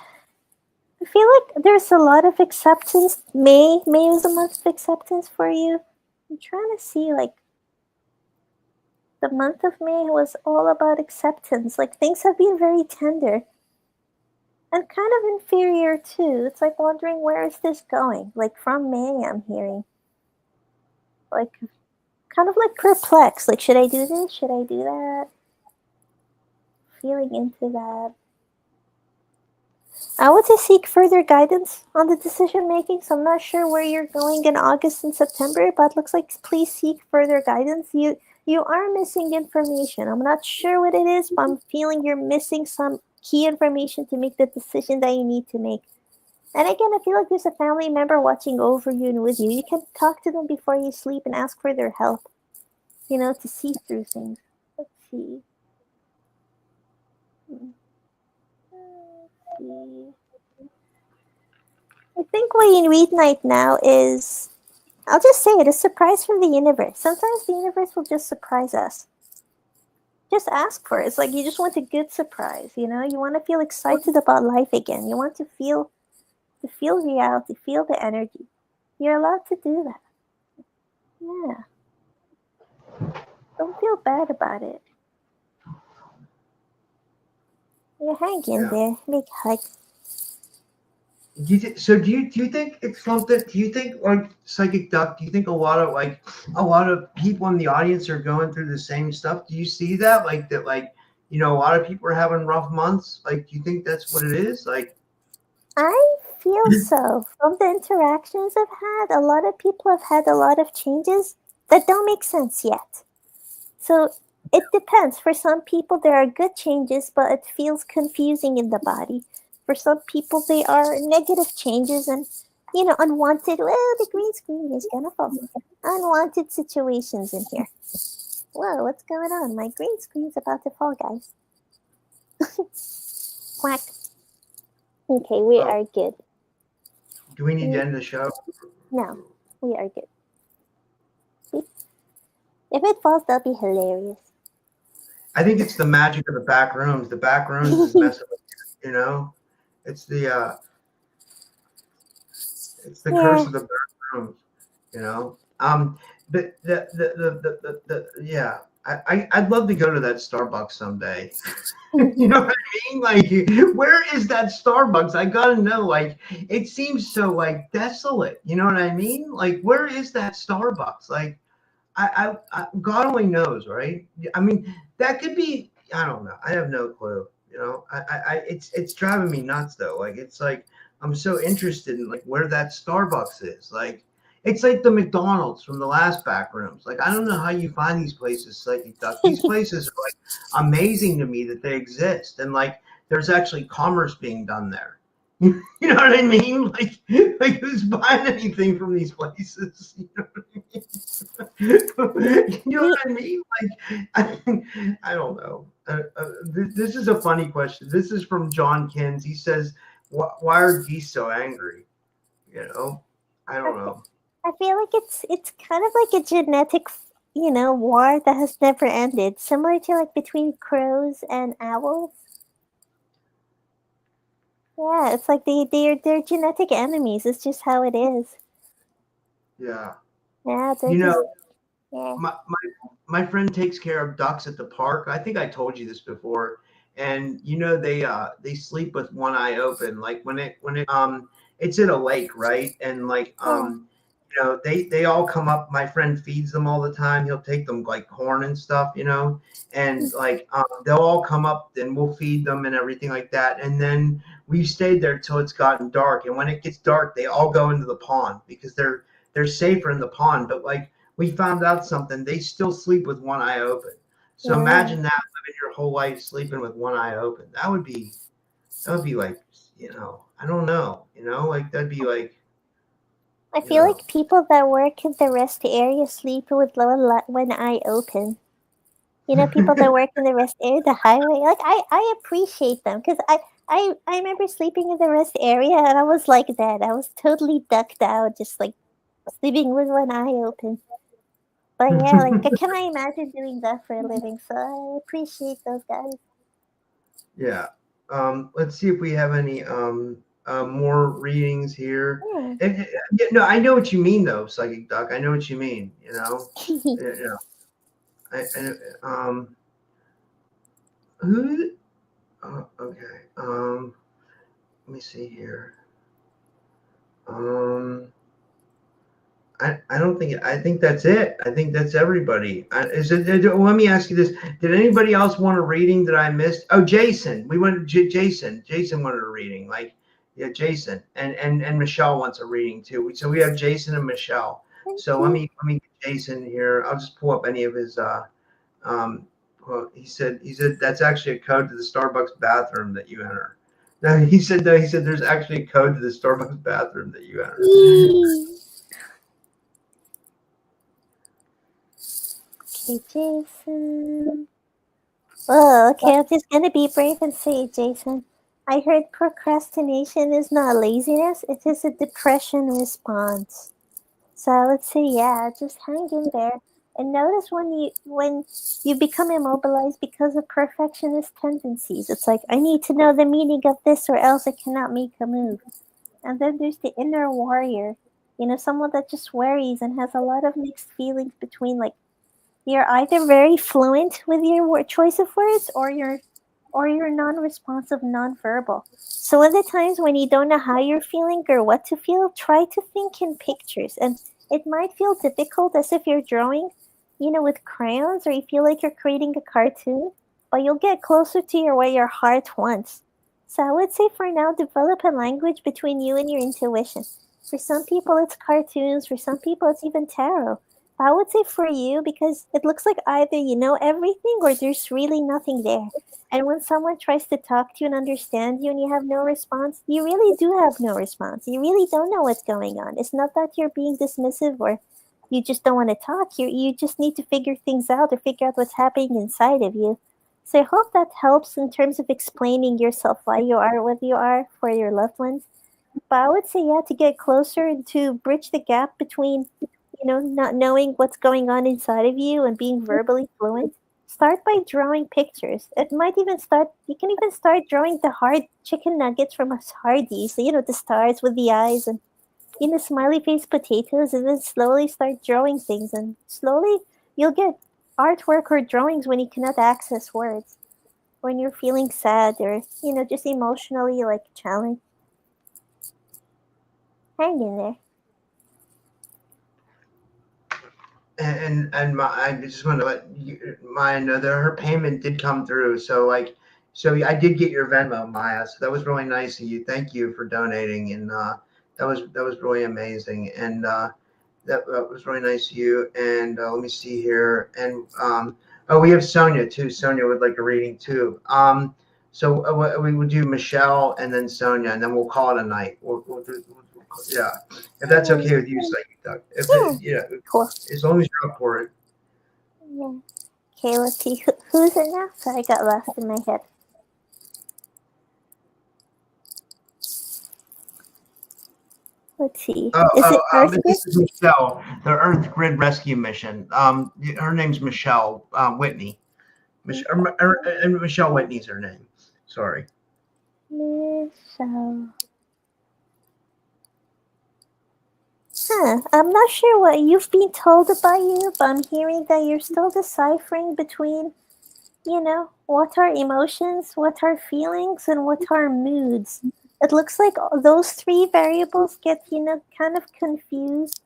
I feel like there's a lot of acceptance. May was a month of acceptance for you. I'm trying to see the month of May was all about acceptance. Things have been very tender. And kind of inferior too. It's wondering where is this going? From May I'm hearing. Kind of perplexed. Should I do this? Should I do that? Feeling into that. I want to seek further guidance on the decision making, so I'm not sure where you're going in August and September, but it looks like please seek further guidance. You are missing information. I'm not sure what it is, but I'm feeling you're missing some key information to make the decision that you need to make. And again, I feel like there's a family member watching over you and with you. You can talk to them before you sleep and ask for their help, to see through things. Let's see. I think what you need right now is, I'll just say it, a surprise from the universe. Sometimes the universe will just surprise us. Just ask for it. It's you just want a good surprise, You want to feel excited about life again. You want to feel reality, feel the energy. You're allowed to do that. Yeah. Don't feel bad about it. You're hanging Yeah. there. Big hug. Do you think it's something? Do you think like Psychic Duck? Do you think a lot of people in the audience are going through the same stuff? Do you see that a lot of people are having rough months? Like, do you think that's what it is? Like, I feel so. From the interactions I've had, a lot of people have had a lot of changes that don't make sense yet. So it depends. For some people, there are good changes, but it feels confusing in the body. For some people, they are negative changes and, unwanted. Well, the green screen is gonna fall. Unwanted situations in here. Whoa, what's going on? My green screen's about to fall, guys. Quack. Okay, we are good. do we need to end the show? No, we are good. See? If it falls, that'll be hilarious. I think it's the magic of the back rooms. The back rooms is messing with you, It's the curse of the back rooms, But yeah. I'd love to go to that Starbucks someday. You know what I mean? Like, where is that Starbucks? I gotta know. Like, it seems so like desolate. You know what I mean? Like, where is that Starbucks? Like, God only knows, right? I mean, that could be. I don't know. I have no clue. It's driving me nuts though. Like, it's like I'm so interested in like where that Starbucks is. Like, it's like the McDonald's from the last back rooms. Like, I don't know how you find these places, Psychic Duck. These places are like amazing to me that they exist, and like there's actually commerce being done there. You know what I mean? Like who's buying anything from these places? You know what I mean? You know what I mean? Like, I don't know. This is a funny question. This is from John Kins. He says, "Why are geese so angry?" I don't know. I feel like it's kind of like a genetic, war that has never ended, similar to like between crows and owls. Yeah, it's like they're genetic enemies. It's just how it is. Yeah. Yeah, they're yeah. My friend takes care of ducks at the park. I think I told you this before. And they sleep with one eye open. Like when it's in a lake, right? And like they all come up. My friend feeds them all the time. He'll take them like corn and stuff, and like they'll all come up and we'll feed them and everything like that. And then we've stayed there till it's gotten dark. And when it gets dark, they all go into the pond because they're safer in the pond. But like we found out something, they still sleep with one eye open. So imagine that, living your whole life sleeping with one eye open. That would be like, I don't know, like that'd be like. I feel like people that work in the rest area sleep with one eye open. People that work in the rest area, the highway. Like I appreciate them because I remember sleeping in the rest area and I was like that. I was totally ducked out, just like sleeping with one eye open. But yeah, like can I imagine doing that for a living? So I appreciate those guys. Yeah. Let's see if we have any more readings here. Yeah. No, I know what you mean though, Psychic Duck. I know what you mean. Who? Okay. Let me see here. I don't think. I think that's it. I think that's everybody. Let me ask you this: did anybody else want a reading that I missed? Oh, Jason. We went to Jason. Jason wanted a reading. Like, yeah, Jason and Michelle wants a reading too. So we have Jason and Michelle. So let me get Jason here. I'll just pull up any of his. Well, he said that's actually a code to the Starbucks bathroom that you enter. No, he said there's actually a code to the Starbucks bathroom that you enter. Okay, Jason. Oh, okay. I'm just gonna be brave and say, Jason. I heard procrastination is not laziness; it is a depression response. So I would say, yeah, just hang in there. And notice when you become immobilized because of perfectionist tendencies. It's like, I need to know the meaning of this or else I cannot make a move. And then there's the inner warrior, someone that just worries and has a lot of mixed feelings between like you're either very fluent with your choice of words or or you're non-responsive, non-verbal. So in the times when you don't know how you're feeling or what to feel, try to think in pictures. And it might feel difficult as if you're drawing, with crayons, or you feel like you're creating a cartoon, but you'll get closer to what your heart wants. So I would say for now, develop a language between you and your intuition. For some people, it's cartoons. For some people, it's even tarot. I would say for you, because it looks like either you know everything or there's really nothing there. And when someone tries to talk to you and understand you and you have no response, you really do have no response. You really don't know what's going on. It's not that you're being dismissive or you just don't want to talk. You just need to figure things out or figure out what's happening inside of you. So I hope that helps in terms of explaining yourself why you are what you are for your loved ones. But I would say, yeah, to get closer and to bridge the gap between, not knowing what's going on inside of you and being verbally fluent, start by drawing pictures. You can even start drawing the hard chicken nuggets from a Hardee's, the stars with the eyes and, smiley face potatoes, and then slowly start drawing things. And slowly you'll get artwork or drawings when you cannot access words, when you're feeling sad or, just emotionally like challenged. Hang in there. And I just want to let Maya know that her payment did come through. So I did get your Venmo, Maya. So that was really nice of you. Thank you for donating, and that was really amazing. And that was really nice of you. And let me see here. And we have Sonia too. Sonia would like a reading too. So we will do Michelle and then Sonia, and then we'll call it a night. Yeah, if that's okay with you, Psychic Duck. Cool. As long as you're up for it. Yeah. Okay, let's see. Who's it now? Sorry, I got lost in my head. Let's see. This is Michelle, the Earth Grid Rescue Mission. Her name's Michelle Whitney. And Michelle Whitney's her name. Sorry. Michelle. I'm not sure what you've been told about you, but I'm hearing that you're still deciphering between, what are emotions, what are feelings, and what are moods. It looks like those three variables get, kind of confused.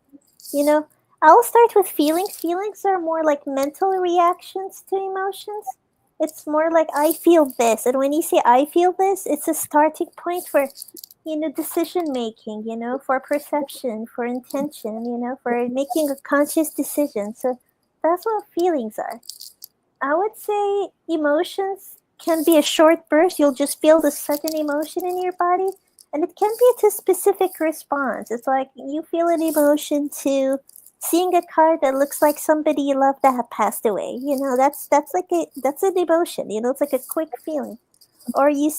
I'll start with feelings. Feelings are more like mental reactions to emotions. It's more like I feel this. And when you say I feel this, it's a starting point for decision making, for perception, for intention, for making a conscious decision. So that's what feelings are. I would say emotions can be a short burst. You'll just feel the sudden emotion in your body, and it can be a specific response. It's like you feel an emotion to seeing a car that looks like somebody you love that had passed away. That's an emotion. It's like a quick feeling. Or you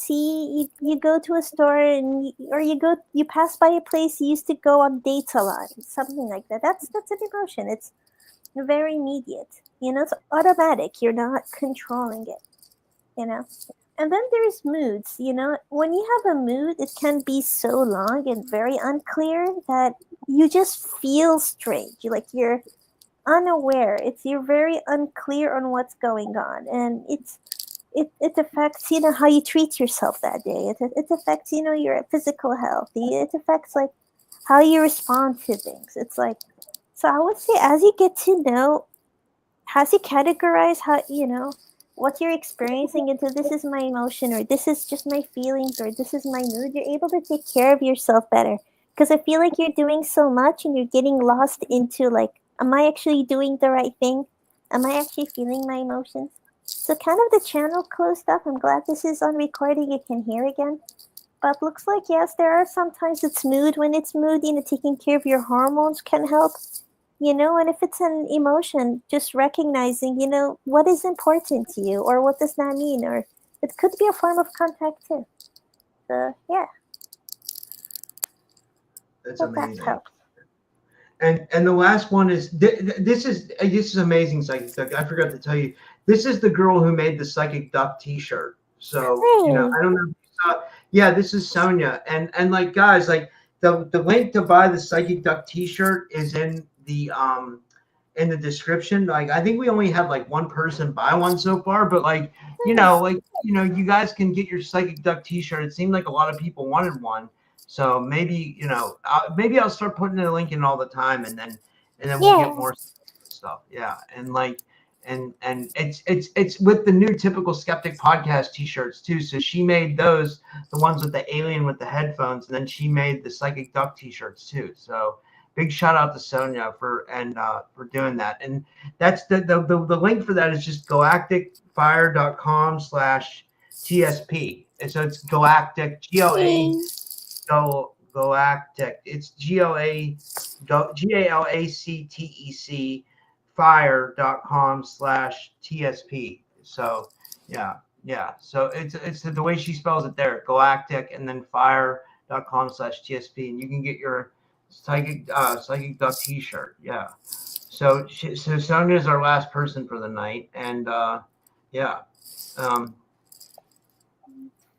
go to a store you pass by a place you used to go on dates a lot, something like that. That's an emotion. It's very immediate. It's automatic. You're not controlling it. And then there's moods. When you have a mood, it can be so long and very unclear that you just feel strange. You're unaware. You're very unclear on what's going on, and it affects how you treat yourself that day. It affects your physical health. It affects like how you respond to things. It's like, so I would say as you get to know, as you categorize how what you're experiencing into this is my emotion, or this is just my feelings, or this is my mood, you're able to take care of yourself better. Because I feel like you're doing so much and you're getting lost into like, am I actually doing the right thing? Am I actually feeling my emotions? So kind of the channel closed up. I'm glad this is on recording. You can hear again. But looks like, yes, there are sometimes it's mood. When it's mood, taking care of your hormones can help. And if it's an emotion, just recognizing, what is important to you, or what does that mean? Or it could be a form of contact too. So, yeah. That's amazing. That helps. And the last one is this is amazing, Psychic Duck. I forgot to tell you, this is the girl who made the Psychic Duck T-shirt. So I don't know if you saw. Yeah, this is Sonia, and like guys, like the link to buy the Psychic Duck T-shirt is in the in the description. Like, I think we only had like one person buy one so far, but like, you know, you guys can get your Psychic Duck t-shirt. It seemed like a lot of people wanted one. So maybe, maybe I'll start putting a link in all the time, and then we'll get more stuff. Yeah. And like, and it's with the new Typical Skeptic Podcast t-shirts too. So she made those, the ones with the alien with the headphones, and then she made the Psychic Duck t-shirts too. So big shout out to Sonia for doing that. And that's the link for that is just galacticfire.com/TSP. And so it's galactic, galactic. It's GALACTEC fire.com/TSP. So yeah. So it's the way she spells it there, galactic and then fire.com/TSP, and you can get your Psychic Duck t-shirt. Yeah. So Sonia is our last person for the night, and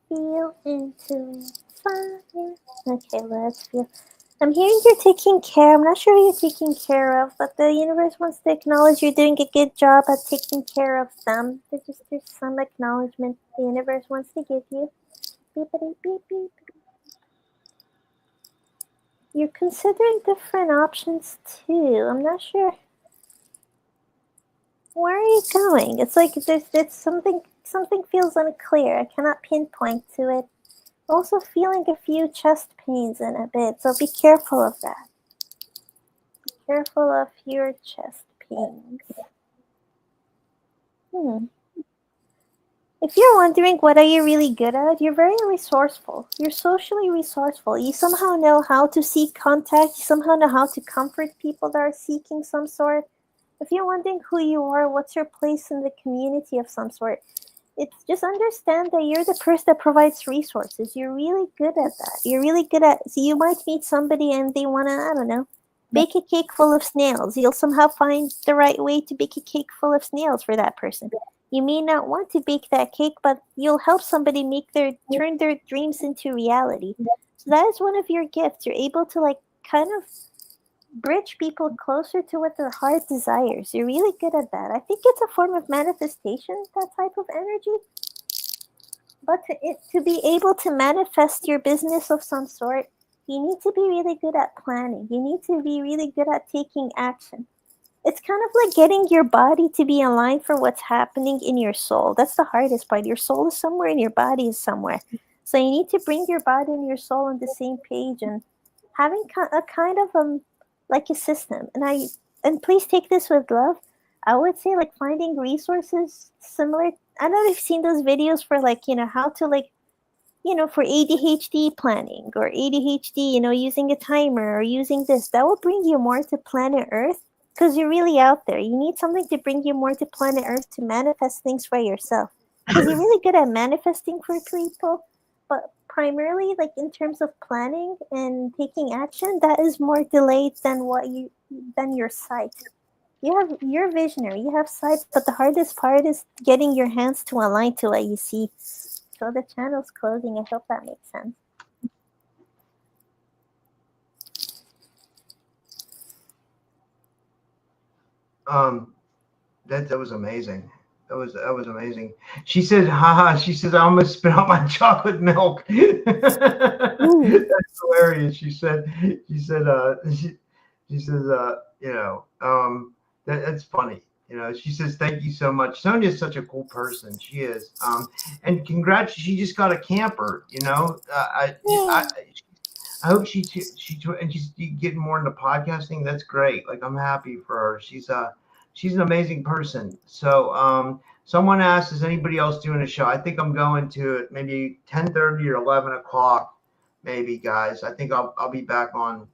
feel into fire. Okay, let's feel. I'm hearing you're taking care. I'm not sure who you're taking care of, but the universe wants to acknowledge you're doing a good job at taking care of them. There's some acknowledgement the universe wants to give you. Beep, beep, beep. You're considering different options too. I'm not sure. Where are you going? It's like it's something feels unclear. I cannot pinpoint to it. Also feeling a few chest pains in a bit, so be careful of that. Be careful of your chest pains. If you're wondering what are you really good at, you're very resourceful. You're socially resourceful. You somehow know how to seek contact. You somehow know how to comfort people that are seeking some sort. If you're wondering who you are, what's your place in the community of some sort, it's just understand that you're the person that provides resources. You're really good at that. You're really good at, so you might meet somebody and they want to, I don't know, bake a cake full of snails. You'll somehow find the right way to bake a cake full of snails for that person. You may not want to bake that cake, but you'll help somebody turn their dreams into reality. So that is one of your gifts. You're able to like kind of bridge people closer to what their heart desires. You're really good at that. I think it's a form of manifestation, that type of energy. But to be able to manifest your business of some sort, you need to be really good at planning. You need to be really good at taking action. It's kind of like getting your body to be aligned for what's happening in your soul. That's the hardest part. Your soul is somewhere and your body is somewhere. So you need to bring your body and your soul on the same page and having a kind of like a system. And please take this with love. I would say like finding resources similar. I know you've seen those videos for like, how to like, for ADHD planning or ADHD, using a timer or using this. That will bring you more to planet Earth because you're really out there. You need something to bring you more to planet Earth to manifest things for yourself because you're really good at manifesting for people. But primarily, like in terms of planning and taking action, that is more delayed than your sight. You're visionary. You have sight, but the hardest part is getting your hands to align to what you see. So the channel's closing. I hope that makes sense. That was amazing. That was amazing. She said, haha, she says, I almost spit out my chocolate milk. That's hilarious. She says, that's funny. She says, thank you so much. Sonia is such a cool person. She is. And congrats. She just got a camper, I hope she's getting more into podcasting. That's great. Like, I'm happy for her. She's an amazing person. So someone asked, is anybody else doing a show? I think I'm going to it maybe 10:30 or 11 o'clock, maybe, guys. I think I'll be back on,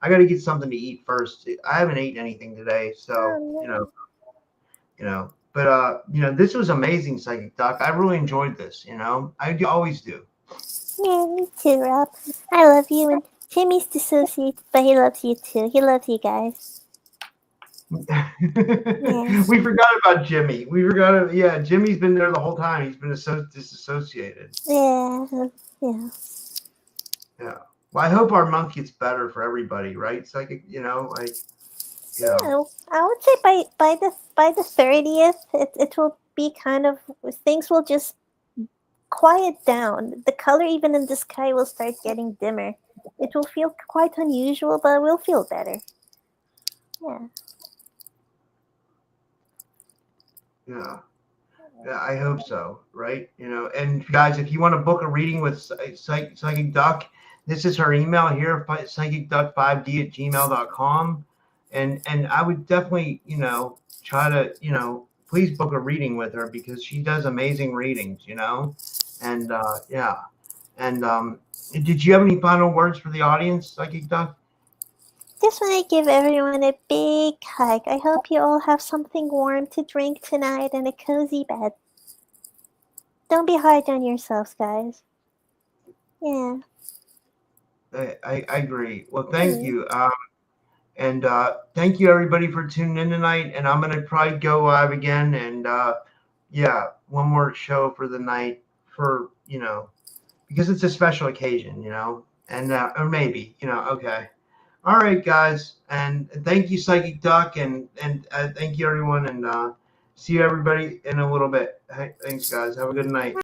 I got to get something to eat first. I haven't eaten anything today. So, but this was amazing, Psychic Doc. I really enjoyed this, always do. Yeah, me too, Rob. I love you, and Timmy's dissociated, but he loves you too. He loves you guys. Yes. We forgot about Jimmy. Jimmy's been there the whole time. He's been disassociated. Yeah. Well, I hope our month gets better for everybody, right? Psychic, like Yeah. I would say by the 30th, it will be kind of, things will just quiet down. The color even in the sky will start getting dimmer. It will feel quite unusual, but it will feel better. Yeah. Yeah. Yeah, I hope so, right? And guys, if you want to book a reading with Psychic Duck, this is her email here, psychicduck5d@gmail.com. And I would definitely, try to, please book a reading with her because she does amazing readings, And yeah. And did you have any final words for the audience, Psychic Duck? Just want to give everyone a big hug. I hope you all have something warm to drink tonight and a cozy bed. Don't be hard on yourselves, guys. Yeah. I agree. Well, thank you. And thank you, everybody, for tuning in tonight. And I'm going to probably go live again. And yeah, one more show for the night for, because it's a special occasion, and or maybe, okay. All right, guys. And thank you, Psychic Duck. And thank you, everyone. And see you, everybody, in a little bit. Hey, thanks, guys. Have a good night.